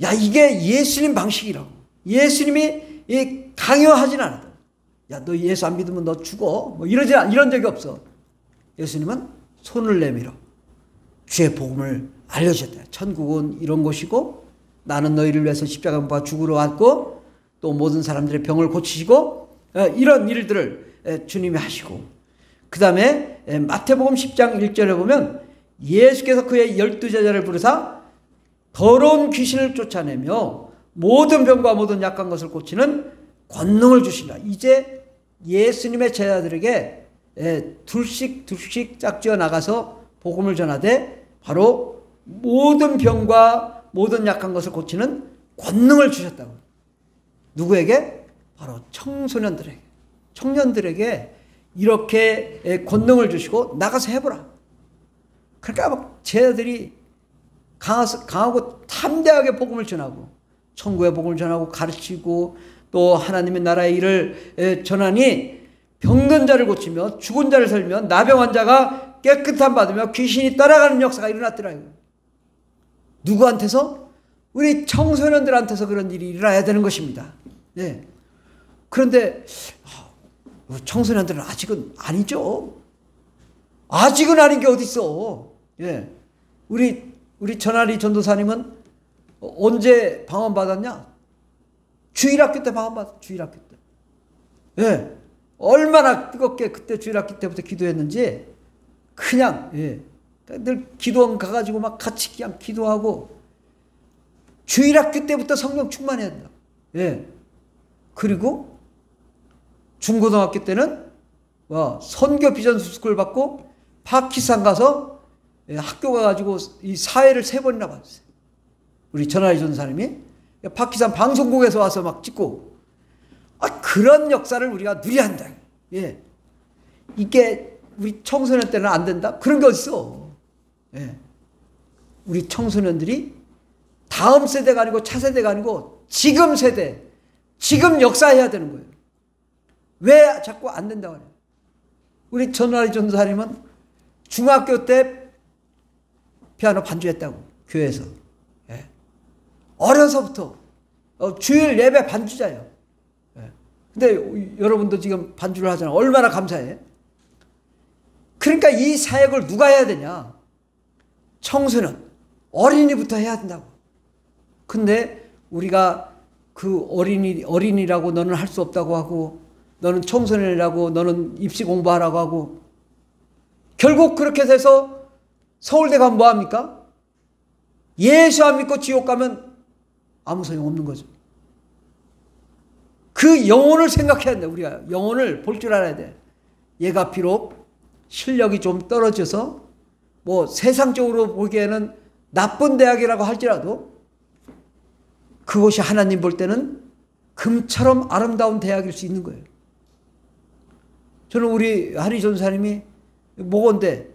야, 이게 예수님 방식이라고. 예수님이 강요하진 않았다. 야, 너 예수 안 믿으면 너 죽어. 뭐 이런 적이 없어. 예수님은 손을 내밀어 주의 복음을 알려주셨다. 천국은 이런 곳이고 나는 너희를 위해서 십자가 못 박아 죽으러 왔고 또 모든 사람들의 병을 고치시고 이런 일들을 주님이 하시고, 그 다음에 마태복음 10장 1절에 보면 예수께서 그의 12제자를 부르사 더러운 귀신을 쫓아내며 모든 병과 모든 약한 것을 고치는 권능을 주신다. 이제 예수님의 제자들에게 둘씩 짝지어 나가서 복음을 전하되 바로 모든 병과 모든 약한 것을 고치는 권능을 주셨다고. 누구에게? 바로 청년들에게 이렇게 권능을 주시고 나가서 해보라. 그러니까 막 제자들이 강하고 탐대하게 복음을 전하고 천국의 복음을 전하고 가르치고 또 하나님의 나라의 일을 전하니 병든 자를 고치며 죽은 자를 살리며 나병 환자가 깨끗함 받으며 귀신이 떠나가는 역사가 일어났더라고요. 누구한테서? 우리 청소년들한테서 그런 일이 일어나야 되는 것입니다. 네. 그런데 청소년들은 아직은 아니죠. 아직은 아닌 게 어디 있어. 예. 우리 전하리 전도사님은 언제 방언 받았냐? 주일학교 때 방언 받았어. 주일학교 때. 예. 얼마나 뜨겁게 그때 주일학교 때부터 기도했는지 그냥 늘 기도원 가가지고 막 같이 그냥 기도하고 주일학교 때부터 성령 충만해야 된다. 예. 그리고 중고등학교 때는 선교 비전 스쿨 받고 파키스탄 가서 학교 가가지고 이 사회를 3번이나 봤어요. 우리 전하리 전사님이 파키스탄 방송국에서 와서 막 찍고 그런 역사를 우리가 누려야 한다. 예. 이게 우리 청소년 때는 안 된다? 그런 게 어딨어. 예. 우리 청소년들이 다음 세대가 아니고 차세대가 아니고 지금 세대, 지금 역사해야 되는 거예요. 왜 자꾸 안 된다고 그래요? 우리 전하리 전사님은 중학교 때 피아노 반주했다고, 교회에서. 예. 어려서부터 주일 예배 반주자예요. 예. 근데 여러분도 지금 반주를 하잖아요. 얼마나 감사해. 그러니까 이 사역을 누가 해야 되냐? 청소년, 어린이부터 해야 된다고. 근데 우리가 그 어린이라고 너는 할 수 없다고 하고, 너는 청소년이라고, 너는 입시 공부하라고 하고, 결국 그렇게 돼서 서울대 가면 뭐합니까? 예수 안 믿고 지옥 가면 아무 소용 없는 거죠. 그 영혼을 생각해야 돼. 우리가 영혼을 볼 줄 알아야 돼. 얘가 비록 실력이 좀 떨어져서 뭐 세상적으로 보기에는 나쁜 대학이라고 할지라도 그것이 하나님 볼 때는 금처럼 아름다운 대학일 수 있는 거예요. 저는 우리 한희 전사님이 모건대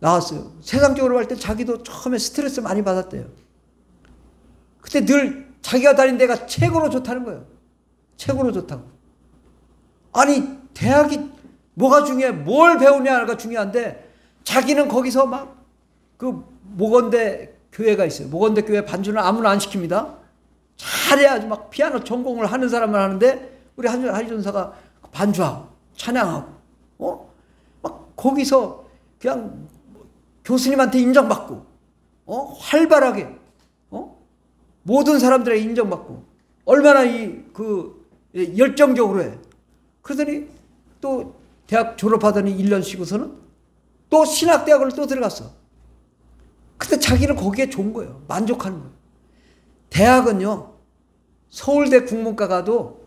나왔어요. 세상적으로 볼 때 자기도 처음에 스트레스 많이 받았대요. 그때 늘 자기가 다닌 데가 최고로 좋다는 거예요. 최고로 좋다고. 아니 대학이 뭐가 중요해? 뭘 배우냐가 중요한데 자기는 거기서 막 그 모건대 교회가 있어요. 모건대 교회 반주는 아무나 안 시킵니다. 잘해야지 막 피아노 전공을 하는 사람만 하는데 우리 한희 전사가 반주하고 찬양하고 막 거기서 그냥 교수님한테 인정받고 활발하게 모든 사람들에게 인정받고 얼마나 열정적으로 해. 그러더니 또 대학 졸업하더니 1년 쉬고서는 또 신학대학을 또 들어갔어. 근데 자기는 거기에 좋은 거예요. 만족하는 거예요. 대학은요, 서울대 국문과 가도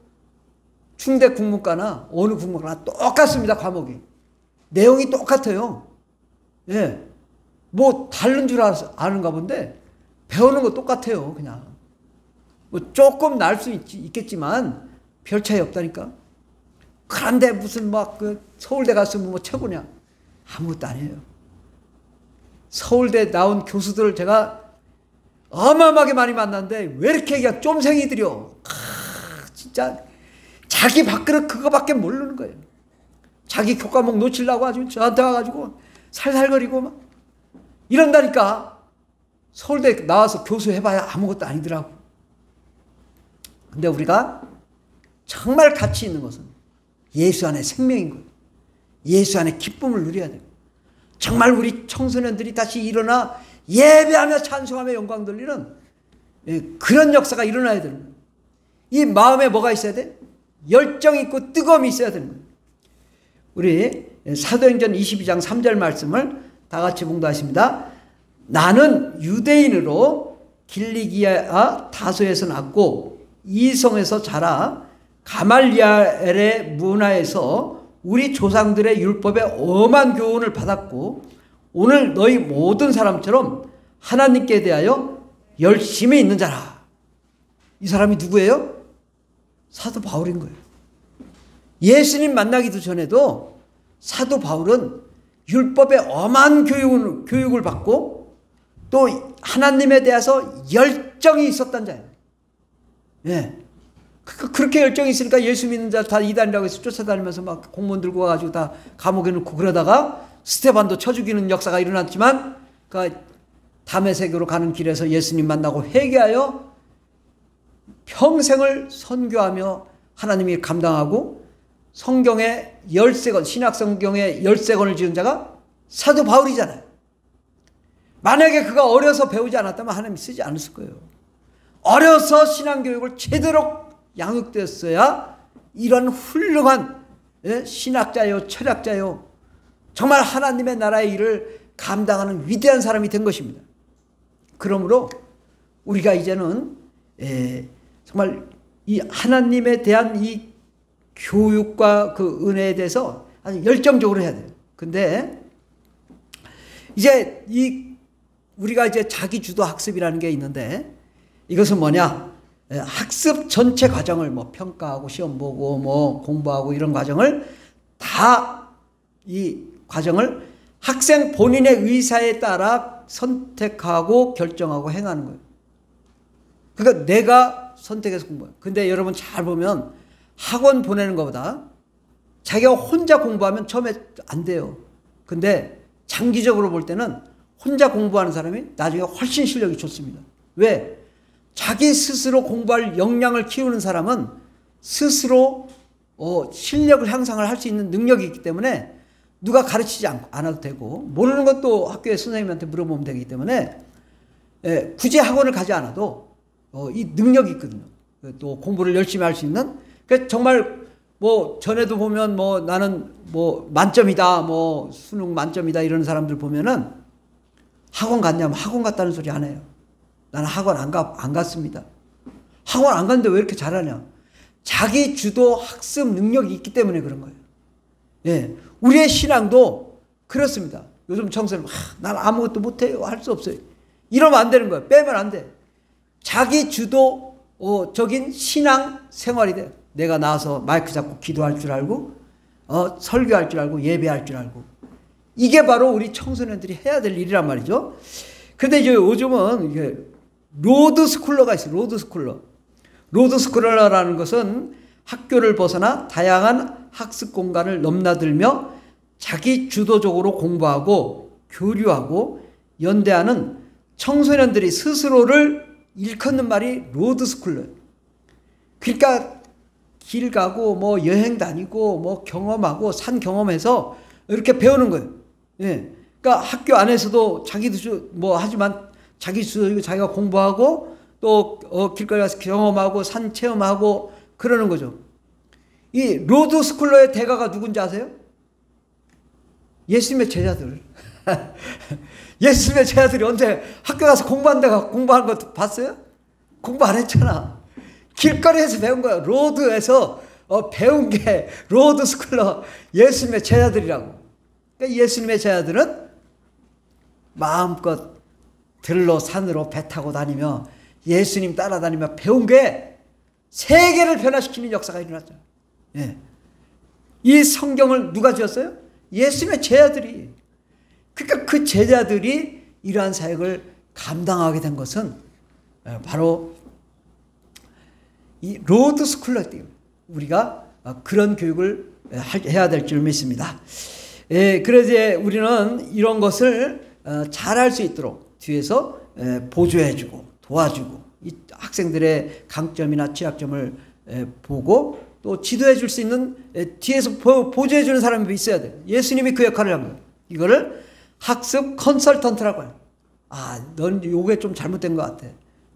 충대 국문과나 어느 국문과나 똑같습니다. 과목이. 내용이 똑같아요. 예. 뭐 다른 줄 아는가 본데 배우는 거 똑같아요. 그냥. 뭐 조금 날 수 있겠지만 별 차이 없다니까. 그런데 무슨 막 서울대 갔으면 뭐 최고냐. 아무것도 아니에요. 서울대 나온 교수들을 제가 어마어마하게 많이 만났는데 왜 이렇게 그냥 쫌생이들이요. 진짜 자기 밥그릇 그거밖에 모르는 거예요. 자기 교과목 놓치려고 아주 저한테 와가지고 살살거리고 막 이런다니까. 서울대 나와서 교수 해봐야 아무것도 아니더라고. 근데 우리가 정말 가치 있는 것은 예수 안에 생명인 거예요. 예수 안에 기쁨을 누려야 돼요. 정말 우리 청소년들이 다시 일어나 예배하며 찬송하며 영광 돌리는 그런 역사가 일어나야 되는 거예요. 이 마음에 뭐가 있어야 돼? 열정이 있고 뜨거움이 있어야 되는 거예요. 우리 사도행전 22장 3절 말씀을 다 같이 봉독하십니다. 나는 유대인으로 길리기아 다소에서 났고 이성에서 자라 가말리엘의 문화에서 우리 조상들의 율법의 엄한 교훈을 받았고 오늘 너희 모든 사람처럼 하나님께 대하여 열심히 있는 자라. 이 사람이 누구예요? 사도 바울인 거예요. 예수님 만나기도 전에도 사도 바울은 율법의 엄한 교육을 받고 또 하나님에 대해서 열정이 있었던 자예요. 예. 그렇게 열정이 있으니까 예수 믿는 자 다 이단이라고 해서 쫓아다니면서 막 공문 들고 와가지고 다 감옥에 넣고 그러다가 스테반도 쳐 죽이는 역사가 일어났지만 그 다메섹으로 가는 길에서 예수님 만나고 회개하여 평생을 선교하며 하나님이 감당하고 성경의 13권, 신약 성경의 13권을 지은 자가 사도 바울이잖아요. 만약에 그가 어려서 배우지 않았다면 하나님이 쓰지 않았을 거예요. 어려서 신앙교육을 제대로 양육되었어야 이런 훌륭한 신학자요, 철학자요, 정말 하나님의 나라의 일을 감당하는 위대한 사람이 된 것입니다. 그러므로 우리가 이제는 정말 이 하나님에 대한 이 교육과 그 은혜에 대해서 아주 열정적으로 해야 돼요. 근데 이제 우리가 이제 자기주도 학습이라는 게 있는데 이것은 뭐냐? 학습 전체 과정을 뭐 평가하고 시험 보고 뭐 공부하고 이런 과정을 다 이 과정을 학생 본인의 의사에 따라 선택하고 결정하고 행하는 거예요. 그러니까 내가 선택해서 공부해요. 근데 여러분 잘 보면 학원 보내는 것보다 자기가 혼자 공부하면 처음에 안 돼요. 근데 장기적으로 볼 때는 혼자 공부하는 사람이 나중에 훨씬 실력이 좋습니다. 왜? 자기 스스로 공부할 역량을 키우는 사람은 스스로 실력을 향상을 할 수 있는 능력이 있기 때문에 누가 가르치지 않아도 되고 모르는 것도 학교에 선생님한테 물어보면 되기 때문에 굳이 학원을 가지 않아도 이 능력이 있거든요. 또 공부를 열심히 할 수 있는. 그 정말 뭐 전에도 보면 뭐 나는 뭐 만점이다, 뭐 수능 만점이다 이런 사람들 보면은 학원 갔냐면 학원 갔다는 소리 안 해요. 나는 학원 안 갔습니다. 학원 안 갔는데 왜 이렇게 잘하냐? 자기 주도 학습 능력이 있기 때문에 그런 거예요. 예, 우리의 신앙도 그렇습니다. 요즘 청소년, 난 아무것도 못해요. 할 수 없어요. 이러면 안 되는 거예요. 빼면 안 돼. 자기 주도적인 신앙 생활이 돼. 내가 나와서 마이크 잡고 기도할 줄 알고, 설교할 줄 알고, 예배할 줄 알고. 이게 바로 우리 청소년들이 해야 될 일이란 말이죠. 그런데 이제 요즘은 이게 로드스쿨러가 있어요. 로드스쿨러. 로드스쿨러라는 것은 학교를 벗어나 다양한 학습 공간을 넘나들며 자기 주도적으로 공부하고 교류하고 연대하는 청소년들이 스스로를 일컫는 말이 로드스쿨러예요. 그러니까 길 가고 뭐 여행 다니고 뭐 경험하고 산 경험해서 이렇게 배우는 거예요. 예. 그러니까 학교 안에서도 자기도 뭐 하지만 자기 주도적으로 자기가 공부하고 또 길거리 가서 경험하고 산 체험하고 그러는 거죠. 이 로드스쿨러의 대가가 누군지 아세요? 예수님의 제자들. 예수님의 제자들이 언제 학교 가서 공부한 거 봤어요? 공부 안 했잖아. 길거리에서 배운 거야. 로드에서 배운 게 로드스쿨러 예수님의 제자들이라고. 그러니까 예수님의 제자들은 마음껏 들로 산으로 배 타고 다니며 예수님 따라다니며 배운 게 세계를 변화시키는 역사가 일어났죠. 예. 이 성경을 누가 지었어요? 예수님의 제자들이. 그러니까 그 제자들이 이러한 사역을 감당하게 된 것은 바로 이 로드스쿨러 때 우리가 그런 교육을 해야 될 줄 믿습니다. 그래서 우리는 이런 것을 잘할 수 있도록 뒤에서 보조해주고 도와주고 이 학생들의 강점이나 취약점을 보고 또 지도해 줄 수 있는 뒤에서 보조해 주는 사람이 있어야 돼요. 예수님이 그 역할을 합니다. 이거를 학습 컨설턴트라고 해요. 넌 요게 좀 잘못된 것 같아.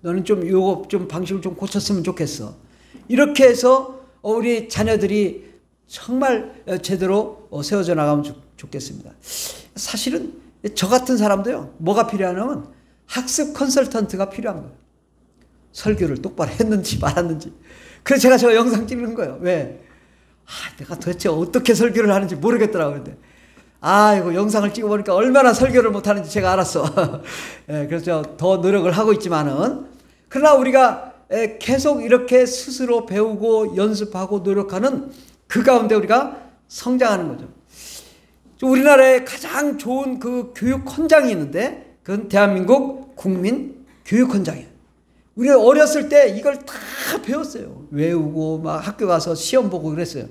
너는 좀 요거 좀 방식을 좀 고쳤으면 좋겠어. 이렇게 해서 우리 자녀들이 정말 제대로 세워져 나가면 좋겠습니다. 사실은 저 같은 사람도요, 뭐가 필요하냐면 학습 컨설턴트가 필요한 거예요. 설교를 똑바로 했는지 말았는지. 그래서 제가 저 영상 찍는 거예요. 왜? 내가 도대체 어떻게 설교를 하는지 모르겠더라고요. 근데 이거 영상을 찍어보니까 얼마나 설교를 못하는지 제가 알았어. 그래서 더 노력을 하고 있지만은, 그러나 우리가 계속 이렇게 스스로 배우고 연습하고 노력하는 그 가운데 우리가 성장하는 거죠. 우리나라에 가장 좋은 그 교육헌장이 있는데 그건 대한민국 국민교육헌장이에요. 우리가 어렸을 때 이걸 다 배웠어요. 외우고 막 학교 가서 시험 보고 그랬어요.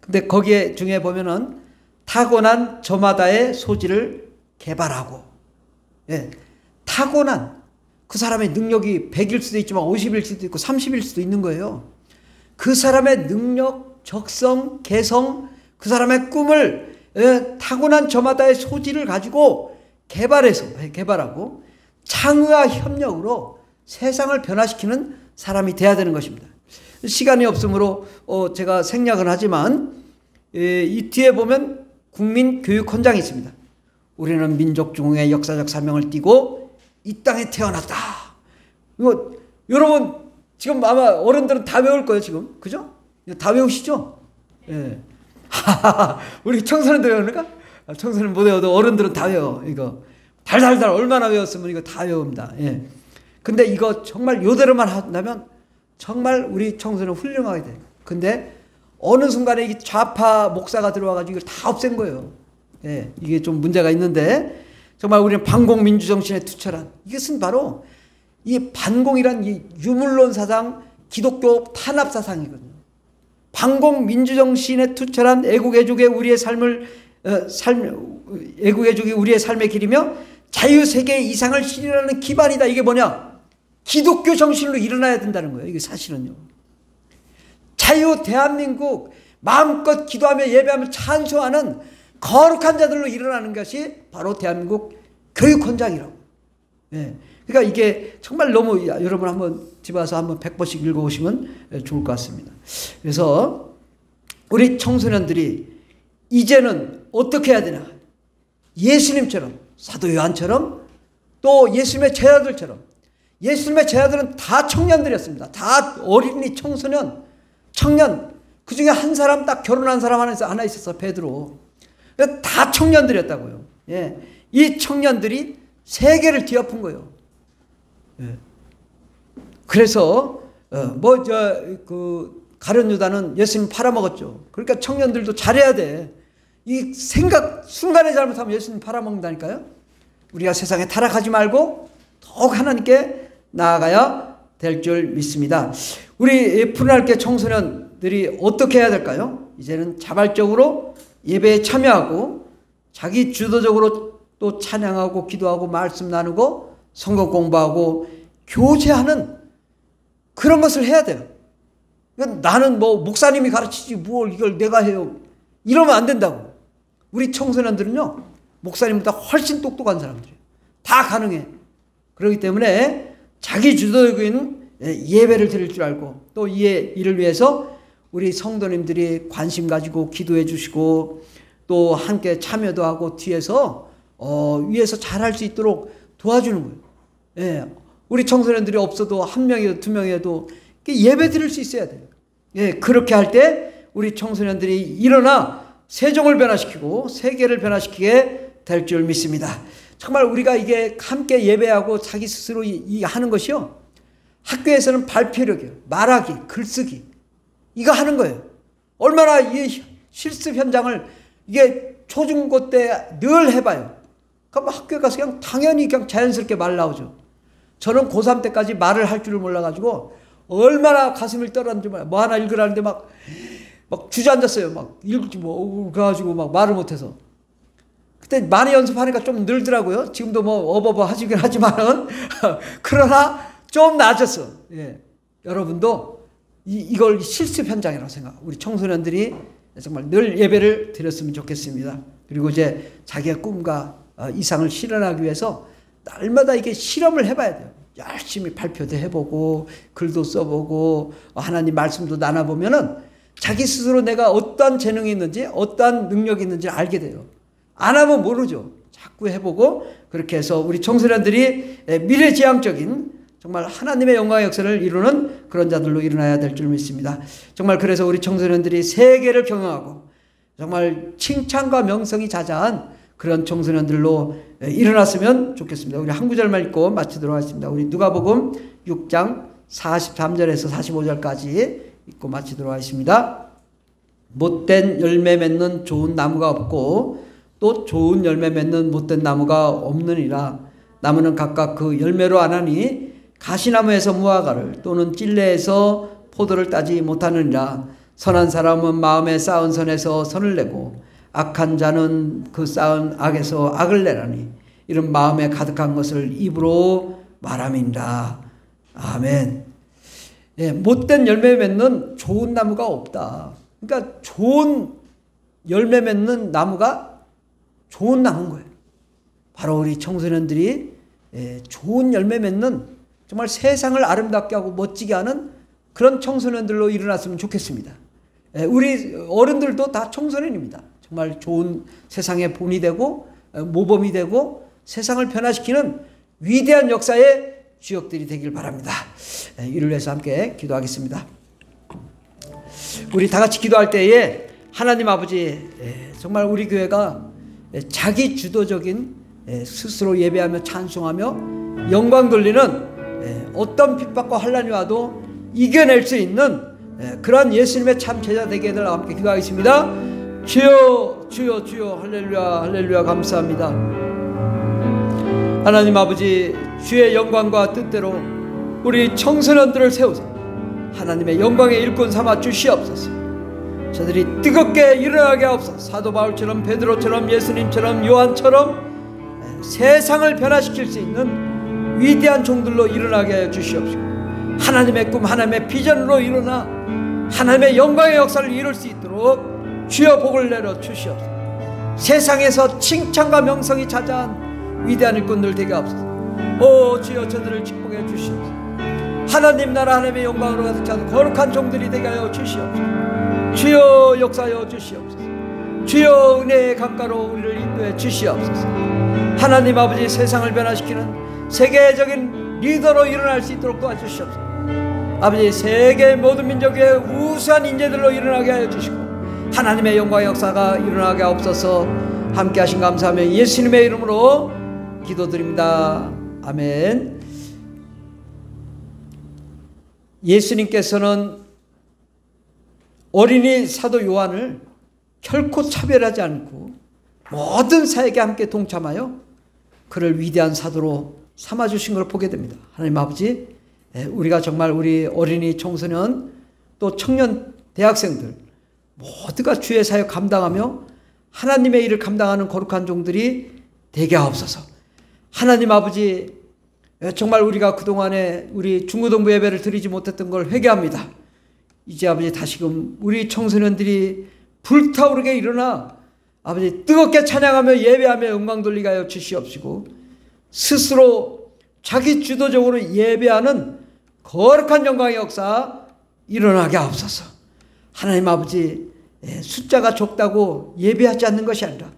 근데 거기에 중에 보면은 타고난 저마다의 소질을 개발하고, 타고난 그 사람의 능력이 100일 수도 있지만 50일 수도 있고 30일 수도 있는 거예요. 그 사람의 능력, 적성, 개성, 그 사람의 꿈을 타고난 저마다의 소질을 가지고 개발하고 창의와 협력으로 세상을 변화시키는 사람이 돼야 되는 것입니다. 시간이 없으므로 제가 생략은 하지만 이 뒤에 보면 국민교육헌장이 있습니다. 우리는 민족 중흥의 역사적 사명을 띠고 이 땅에 태어났다. 이거 여러분 지금 아마 어른들은 다 외울 거예요 지금. 그죠? 다 외우시죠? 예. 우리 청소년도 외우는가? 청소년 못 외워도 어른들은 다 외워. 이거 달달달 얼마나 외웠으면 이거 다 외웁니다. 예. 근데 이거 정말 요대로만 한다면 정말 우리 청소년 훌륭하게 돼요. 근데 어느 순간에 이게 좌파 목사가 들어와가지고 이걸 다 없앤 거예요. 예. 이게 좀 문제가 있는데 정말 우리는 반공민주정신에 투철한, 이것은 바로 이 반공이란 이 유물론 사상, 기독교 탄압 사상이거든요. 반공민주정신에 투철한 애국애족의 우리의 애국애족이 우리의 삶의 길이며 자유세계의 이상을 실현하는 기반이다. 이게 뭐냐? 기독교 정신으로 일어나야 된다는 거예요. 이게 사실은요. 자유 대한민국 마음껏 기도하며 예배하며 찬송하는 거룩한 자들로 일어나는 것이 바로 대한민국 교육헌장이라고. 예. 그러니까 이게 정말 너무 여러분 한번 집에 와서 한번 100번씩 읽어보시면 좋을 것 같습니다. 그래서 우리 청소년들이 이제는 어떻게 해야 되나? 예수님처럼, 사도 요한처럼, 또 예수님의 제자들처럼. 예수님의 제자들은 다 청년들이었습니다. 다 어린이, 청소년, 청년. 그 중에 한 사람, 딱 결혼한 사람 하나 있었어, 베드로. 다 청년들이었다고요. 예. 이 청년들이 세계를 뒤엎은 거예요. 예. 그래서 가룟 유다는 예수님 팔아먹었죠. 그러니까 청년들도 잘해야 돼. 이 생각 순간에 잘못하면 예수님 팔아먹는다니까요. 우리가 세상에 타락하지 말고 더욱 하나님께 나아가야 될 줄 믿습니다. 우리 푸른하늘교회 청소년들이 어떻게 해야 될까요? 이제는 자발적으로 예배에 참여하고 자기 주도적으로 또 찬양하고 기도하고 말씀 나누고 성경 공부하고 교제하는 그런 것을 해야 돼요. 나는 목사님이 가르치지 뭘 이걸 내가 해요. 이러면 안 된다고. 우리 청소년들은요, 목사님보다 훨씬 똑똑한 사람들이에요. 다 가능해. 그렇기 때문에 자기 주도적인 예배를 드릴 줄 알고 또 이를 위해서 우리 성도님들이 관심 가지고 기도해 주시고 또 함께 참여도 하고 뒤에서 위에서 잘할 수 있도록 도와주는 거예요. 예. 우리 청소년들이 없어도 한 명이라도 두 명이라도 예배 드릴 수 있어야 돼요. 예. 그렇게 할 때 우리 청소년들이 일어나 세종을 변화시키고 세계를 변화시키게 될 줄 믿습니다. 정말 우리가 이게 함께 예배하고 자기 스스로 하는 것이요, 학교에서는 발표력이에요. 말하기, 글쓰기 이거 하는 거예요. 얼마나 이 실습 현장을 이게 초중고 때 늘 해봐요. 그럼 학교에 가서 그냥 당연히 그냥 자연스럽게 말 나오죠. 저는 고3 때까지 말을 할 줄을 몰라가지고 얼마나 가슴을 떨었는지 몰라요. 뭐 하나 읽으라는데 막 주저앉았어요. 막 읽지 그래가지고 막 말을 못해서. 그때 많이 연습하니까 좀 늘더라고요. 지금도 어버버 하시긴 하지만은 그러나 좀 나아졌어. 예. 여러분도 이걸 실습 현장이라고 생각. 우리 청소년들이 정말 늘 예배를 드렸으면 좋겠습니다. 그리고 이제 자기의 꿈과 이상을 실현하기 위해서 날마다 이게 실험을 해봐야 돼요. 열심히 발표도 해보고 글도 써보고 하나님 말씀도 나눠보면은 자기 스스로 내가 어떠한 재능이 있는지 어떠한 능력이 있는지 알게 돼요. 안 하면 모르죠. 자꾸 해보고 그렇게 해서 우리 청소년들이 미래지향적인 정말 하나님의 영광의 역사를 이루는 그런 자들로 일어나야 될 줄 믿습니다. 정말 그래서 우리 청소년들이 세계를 경영하고 정말 칭찬과 명성이 자자한 그런 청소년들로 일어났으면 좋겠습니다. 우리 한 구절만 읽고 마치도록 하겠습니다. 우리 누가복음 6장 43절에서 45절까지 읽고 마치도록 하겠습니다. 못된 열매 맺는 좋은 나무가 없고 또 좋은 열매 맺는 못된 나무가 없느니라. 나무는 각각 그 열매로 아나니 가시나무에서 무화과를 또는 찔레에서 포도를 따지 못하느니라. 선한 사람은 마음에 쌓은 선에서 선을 내고 악한 자는 그 쌓은 악에서 악을 내라니 이런 마음에 가득한 것을 입으로 말함이니라. 아멘. 예, 못된 열매 맺는 좋은 나무가 없다. 그러니까 좋은 열매 맺는 나무가 좋은 나무인 거예요. 바로 우리 청소년들이 좋은 열매 맺는 정말 세상을 아름답게 하고 멋지게 하는 그런 청소년들로 일어났으면 좋겠습니다. 우리 어른들도 다 청소년입니다. 정말 좋은 세상의 본이 되고 모범이 되고 세상을 변화시키는 위대한 역사의 주역들이 되길 바랍니다. 이를 위해서 함께 기도하겠습니다. 우리 다 같이 기도할 때에 하나님 아버지, 정말 우리 교회가 자기 주도적인 스스로 예배하며 찬송하며 영광 돌리는 어떤 핍박과 환난이 와도 이겨낼 수 있는 그런 예수님의 참 제자 되게 해달라고 함께 기도하겠습니다. 주여 주여 주여 할렐루야 할렐루야 감사합니다. 하나님 아버지, 주의 영광과 뜻대로 우리 청소년들을 세우사 하나님의 영광의 일꾼 삼아 주시옵소서. 저들이 뜨겁게 일어나게 하옵소서. 사도 바울처럼 베드로처럼 예수님처럼 요한처럼 세상을 변화시킬 수 있는 위대한 종들로 일어나게 하여 주시옵소서. 하나님의 꿈 하나님의 비전으로 일어나 하나님의 영광의 역사를 이룰 수 있도록 주여 복을 내려 주시옵소서. 세상에서 칭찬과 명성이 자자한 위대한 일꾼들 되게 하옵소서. 오 주여 저들을 축복해 주시옵소서. 하나님 나라 하나님의 영광으로 가득 찬 거룩한 종들이 되게 하여 주시옵소서. 주여 역사하여 주시옵소서. 주여 은혜의 강가로 우리를 인도해 주시옵소서. 하나님 아버지 세상을 변화시키는 세계적인 리더로 일어날 수 있도록 도와주시옵소서. 아버지 세계 모든 민족의 우수한 인재들로 일어나게 하여 주시고 하나님의 영광의 역사가 일어나게 하옵소서. 함께 하신 감사하며 예수님의 이름으로 기도드립니다. 아멘. 예수님께서는 어린이 사도 요한을 결코 차별하지 않고 모든 사역에 함께 동참하여 그를 위대한 사도로 삼아주신 걸 보게 됩니다. 하나님 아버지, 우리가 정말 우리 어린이 청소년 또 청년 대학생들 모두가 주의 사역 감당하며 하나님의 일을 감당하는 거룩한 종들이 되게 하옵소서. 하나님 아버지, 정말 우리가 그동안에 우리 중고등부 예배를 드리지 못했던 걸 회개합니다. 이제 아버지 다시금 우리 청소년들이 불타오르게 일어나 아버지 뜨겁게 찬양하며 예배하며 영광 돌리게 하여 주시옵시고 스스로 자기 주도적으로 예배하는 거룩한 영광의 역사 일어나게 하옵소서. 하나님 아버지, 숫자가 적다고 예배하지 않는 것이 아니라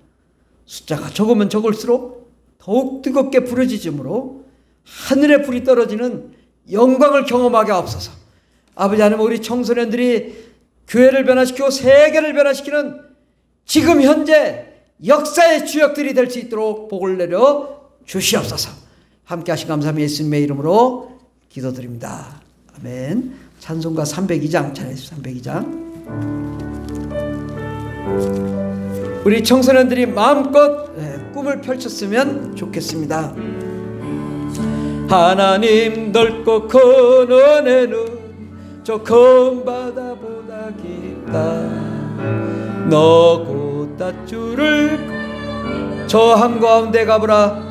숫자가 적으면 적을수록 더욱 뜨겁게 부르짖음으로 하늘에 불이 떨어지는 영광을 경험하게 하옵소서. 아버지 하나님, 우리 청소년들이 교회를 변화시키고 세계를 변화시키는 지금 현재 역사의 주역들이 될 수 있도록 복을 내려 주시옵소서. 함께 하신 감사함 예수님의 이름으로 기도드립니다. 아멘. 찬송가 302장 찬양했습니다. 302장. 우리 청소년들이 마음껏 꿈을 펼쳤으면 좋겠습니다. 하나님 넓고 큰 은혜는 저 큰 바다보다 깊다. 너 곧다줄을 저 한가운데 가보라.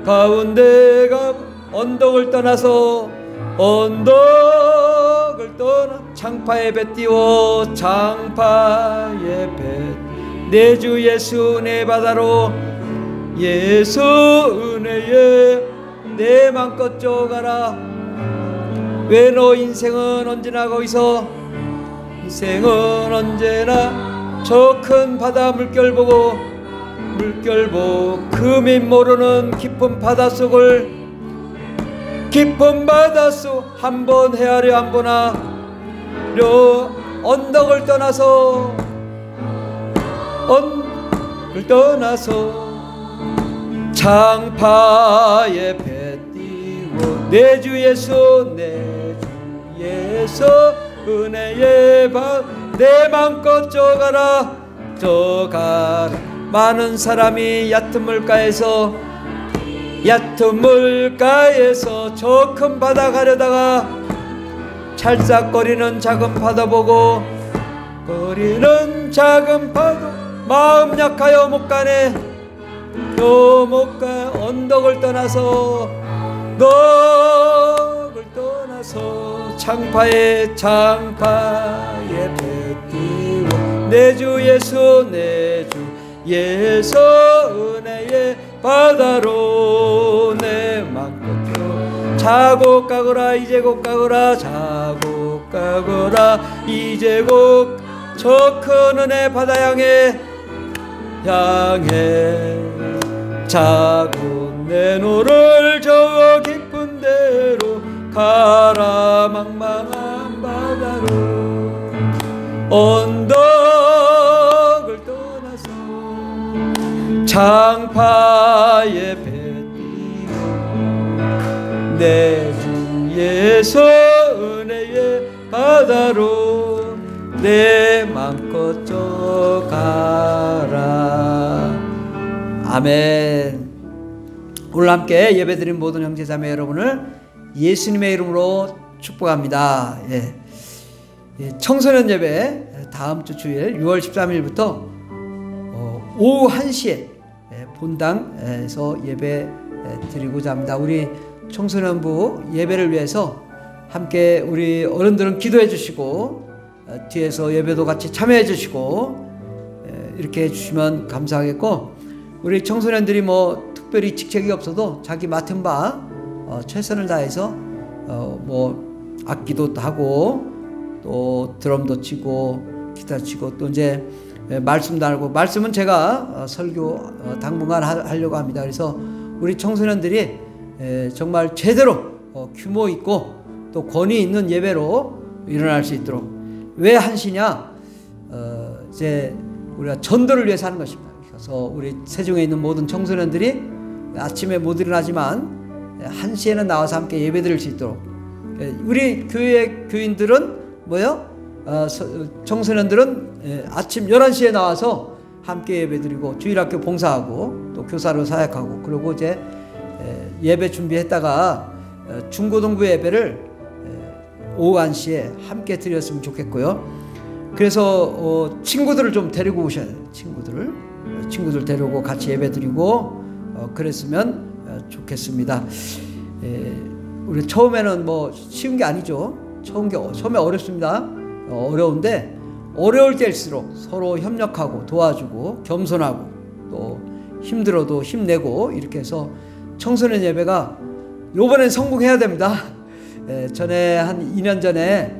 가운데 가 언덕을 떠나서 언덕을 떠나 장파에 배 띄워 장파에 배 내 주 예수 은혜 바다로 예수 은혜에 내 맘껏 쪼가라. 왜 너 인생은 언제나 거기서 인생은 언제나 저 큰 바다 물결 보고 금이 모르는 깊은 바닷속을 깊은 바닷속 한번 헤아려 한번 하려 언덕을 떠나서 장파에 배 띄워 내 주 예수 은혜에 내 맘껏 쪼가라. 많은 사람이 얕은 물가에서 저 큰 바다 가려다가 찰싹거리는 작은 바다 보고 마음 약하여 못 가네. 못 가. 언덕을 떠나서 장파에 배 띄워 내 주 예수 은혜의 바다로 내 맘껏 자고 가거라. 이제 곧 가거라. 자고 가거라. 이제 곧 저 큰 은혜 바다 향해 자고 내 노를 저 깊은 데로 가라. 망망한 바다로 언덕을 떠나서 장파에 배 띄워 내 주 예수 은혜의 바다로 내 맘껏 가라. 아멘. 오늘 함께 예배드린 모든 형제자매 여러분을 예수님의 이름으로 축복합니다. 청소년 예배 다음 주 주일 6월 13일부터 오후 1시에 본당에서 예배 드리고자 합니다. 우리 청소년부 예배를 위해서 함께 우리 어른들은 기도해 주시고 뒤에서 예배도 같이 참여해 주시고 이렇게 해주시면 감사하겠고, 우리 청소년들이 뭐 특별히 직책이 없어도 자기 맡은 바 최선을 다해서 뭐 악기도 하고 또 드럼도 치고 기타 치고 또 이제 말씀도 하고, 말씀은 제가 설교 당분간 하려고 합니다. 그래서 우리 청소년들이 정말 제대로 규모 있고 또 권위 있는 예배로 일어날 수 있도록. 왜 한시냐? 이제 우리가 전도를 위해서 하는 것입니다. 그래서 우리 세종에 있는 모든 청소년들이 아침에 못 일어나지만 한시에는 나와서 함께 예배드릴 수 있도록. 우리 교회 교인들은 뭐요? 청소년들은 아침 11시에 나와서 함께 예배드리고 주일학교 봉사하고 또 교사로 사역하고, 그리고 이제 예배 준비했다가 중고등부 예배를 오후 1시에 함께 드렸으면 좋겠고요. 그래서 친구들을 좀 데리고 오셔야 돼요. 친구들 데리고 같이 예배 드리고 그랬으면 좋겠습니다. 우리 처음에는 뭐 쉬운 게 아니죠. 처음에 어렵습니다. 어려운데 어려울 때일수록 서로 협력하고 도와주고 겸손하고 또 힘들어도 힘내고 이렇게 해서 청소년 예배가 요번엔 성공해야 됩니다. 전에 한 2년 전에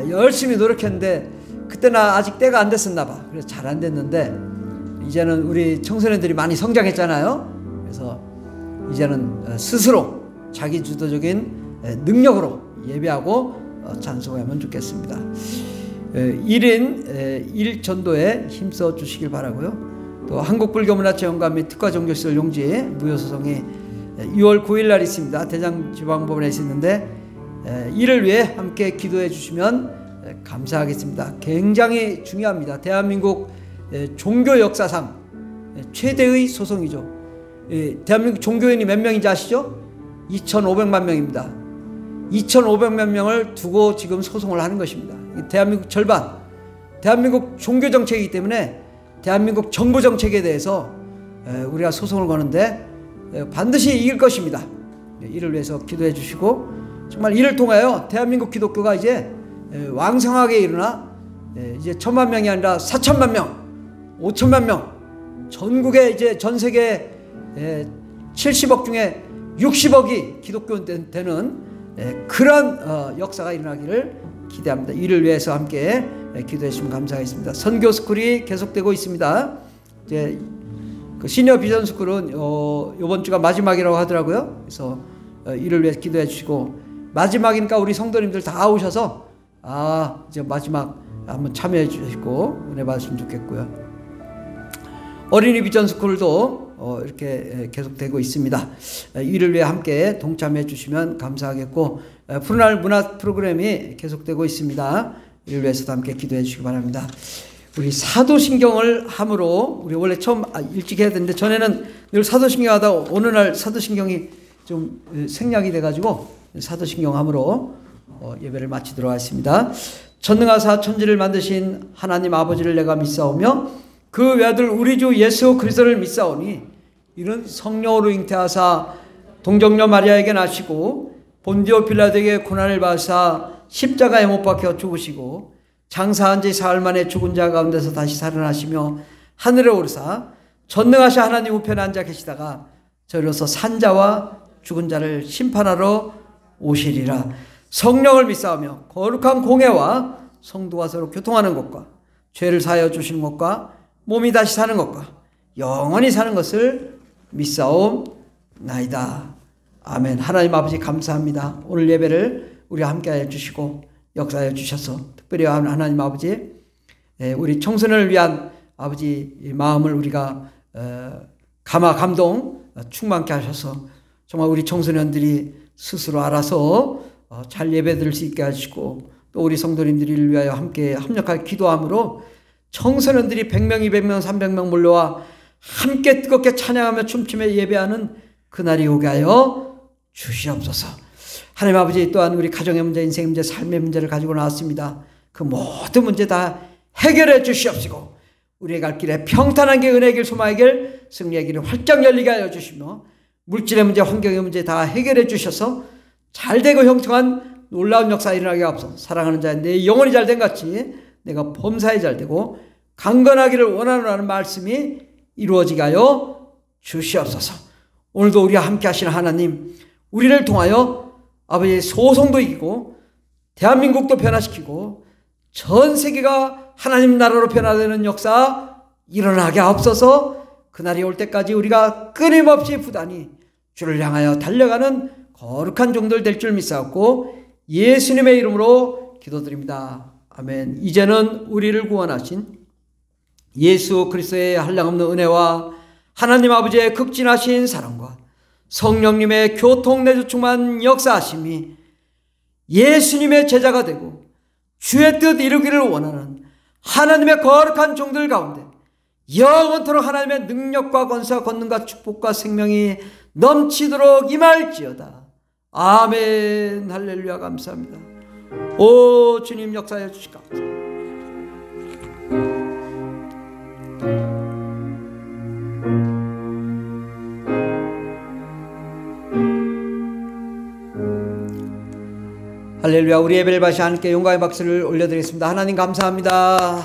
열심히 노력했는데 그때는 아직 때가 안 됐었나 봐. 그래서 잘 안 됐는데 이제는 우리 청소년들이 많이 성장했잖아요. 그래서 이제는 스스로 자기 주도적인 능력으로 예배하고 찬송하면 좋겠습니다. 1인 1전도에 힘써 주시길 바라고요. 또 한국불교문화체험관 및 특화종교시설 용지 무효소송이 2월 9일 날 있습니다. 대장지방법원에서 있는데 이를 위해 함께 기도해 주시면 감사하겠습니다. 굉장히 중요합니다. 대한민국 종교 역사상 최대의 소송이죠. 대한민국 종교인이 몇 명인지 아시죠? 2,500만 명입니다. 2,500만 명을 두고 지금 소송을 하는 것입니다. 대한민국 절반, 대한민국 종교 정책이기 때문에 대한민국 정부 정책에 대해서 우리가 소송을 거는데 반드시 이길 것입니다. 이를 위해서 기도해 주시고, 정말 이를 통하여 대한민국 기독교가 이제 왕성하게 일어나 이제 1,000만 명이 아니라 4,000만 명, 5,000만 명, 전국에 이제 전 세계 70억 중에 60억이 기독교 되는 그런 역사가 일어나기를 기대합니다. 이를 위해서 함께 기도해 주시면 감사하겠습니다. 선교 스쿨이 계속되고 있습니다. 이제 그 시니어 비전 스쿨은 이번 주가 마지막이라고 하더라고요. 그래서 이를 위해 기도해 주시고, 마지막이니까 우리 성도님들 다 오셔서 이제 마지막 한번 참여해 주시고 은혜 받으시면 좋겠고요. 어린이 비전 스쿨도 이렇게 계속되고 있습니다. 이를 위해 함께 동참해 주시면 감사하겠고, 푸른하늘 문화 프로그램이 계속되고 있습니다. 이를 위해서도 함께 기도해 주시기 바랍니다. 우리 사도신경을 함으로, 우리 원래 처음 일찍 해야 되는데 전에는 늘 사도신경 하다 어느 날 사도신경이 좀 생략이 돼가지고 사도신경 함으로 예배를 마치도록 하겠습니다. 전능하사 천지를 만드신 하나님 아버지를 내가 믿사오며 그 외아들 우리 주 예수 그리스도를 믿사오니 이는 성령으로 잉태하사 동정녀 마리아에게 나시고 본디오 빌라도에게 고난을 받으사 십자가에 못 박혀 죽으시고 장사한 지 사흘 만에 죽은 자 가운데서 다시 살아나시며 하늘에 오르사 전능하신 하나님 우편에 앉아 계시다가 저리로서 산자와 죽은 자를 심판하러 오시리라. 성령을 믿사오며 거룩한 공회와 성도가 서로 교통하는 것과 죄를 사하여 주시는 것과 몸이 다시 사는 것과 영원히 사는 것을 믿사옵나이다. 아멘. 하나님 아버지 감사합니다. 오늘 예배를 우리 함께하여 주시고 역사하여 주셔서 특별히 하나님 아버지 우리 청소년을 위한 아버지 마음을 우리가 감동 충만케 하셔서 정말 우리 청소년들이 스스로 알아서 잘 예배드릴 수 있게 하시고, 또 우리 성도님들을 위하여 함께 합력하여 기도함으로 청소년들이 100명, 200명, 300명 몰려와 함께 뜨겁게 찬양하며 춤추며 예배하는 그날이 오게 하여 주시옵소서. 하나님 아버지, 또한 우리 가정의 문제, 인생의 문제, 삶의 문제를 가지고 나왔습니다. 그 모든 문제 다 해결해 주시옵시고 우리의 갈 길에 평탄한 길, 은혜의 길, 소망의 길, 승리의 길이 활짝 열리게 하여 주시며 물질의 문제, 환경의 문제 다 해결해 주셔서 잘되고 형통한 놀라운 역사 일어나게 하옵소서. 사랑하는 자의 내 영혼이 잘된 같이 내가 범사에 잘되고 강건하기를 원하노라는 말씀이 이루어지게 하여 주시옵소서. 오늘도 우리와 함께 하시는 하나님, 우리를 통하여 아버지의 소송도 이기고 대한민국도 변화시키고 전 세계가 하나님 나라로 변화되는 역사 일어나게 하옵소서. 그날이 올 때까지 우리가 끊임없이 부단히 주를 향하여 달려가는 거룩한 종들 될 줄 믿사옵고 예수님의 이름으로 기도드립니다. 아멘. 이제는 우리를 구원하신 예수 그리스도의 한량없는 은혜와 하나님 아버지의 극진하신 사랑과 성령님의 교통내주충만 역사하심이 예수님의 제자가 되고 주의 뜻 이루기를 원하는 하나님의 거룩한 종들 가운데 영원토록 하나님의 능력과 권세와 권능과 축복과 생명이 넘치도록 임할지어다. 아멘. 할렐루야. 감사합니다. 오 주님 역사해 주시옵소서. 할렐루야. 우리 예배를 다시 함께 용감의 박수를 올려드리겠습니다. 하나님 감사합니다.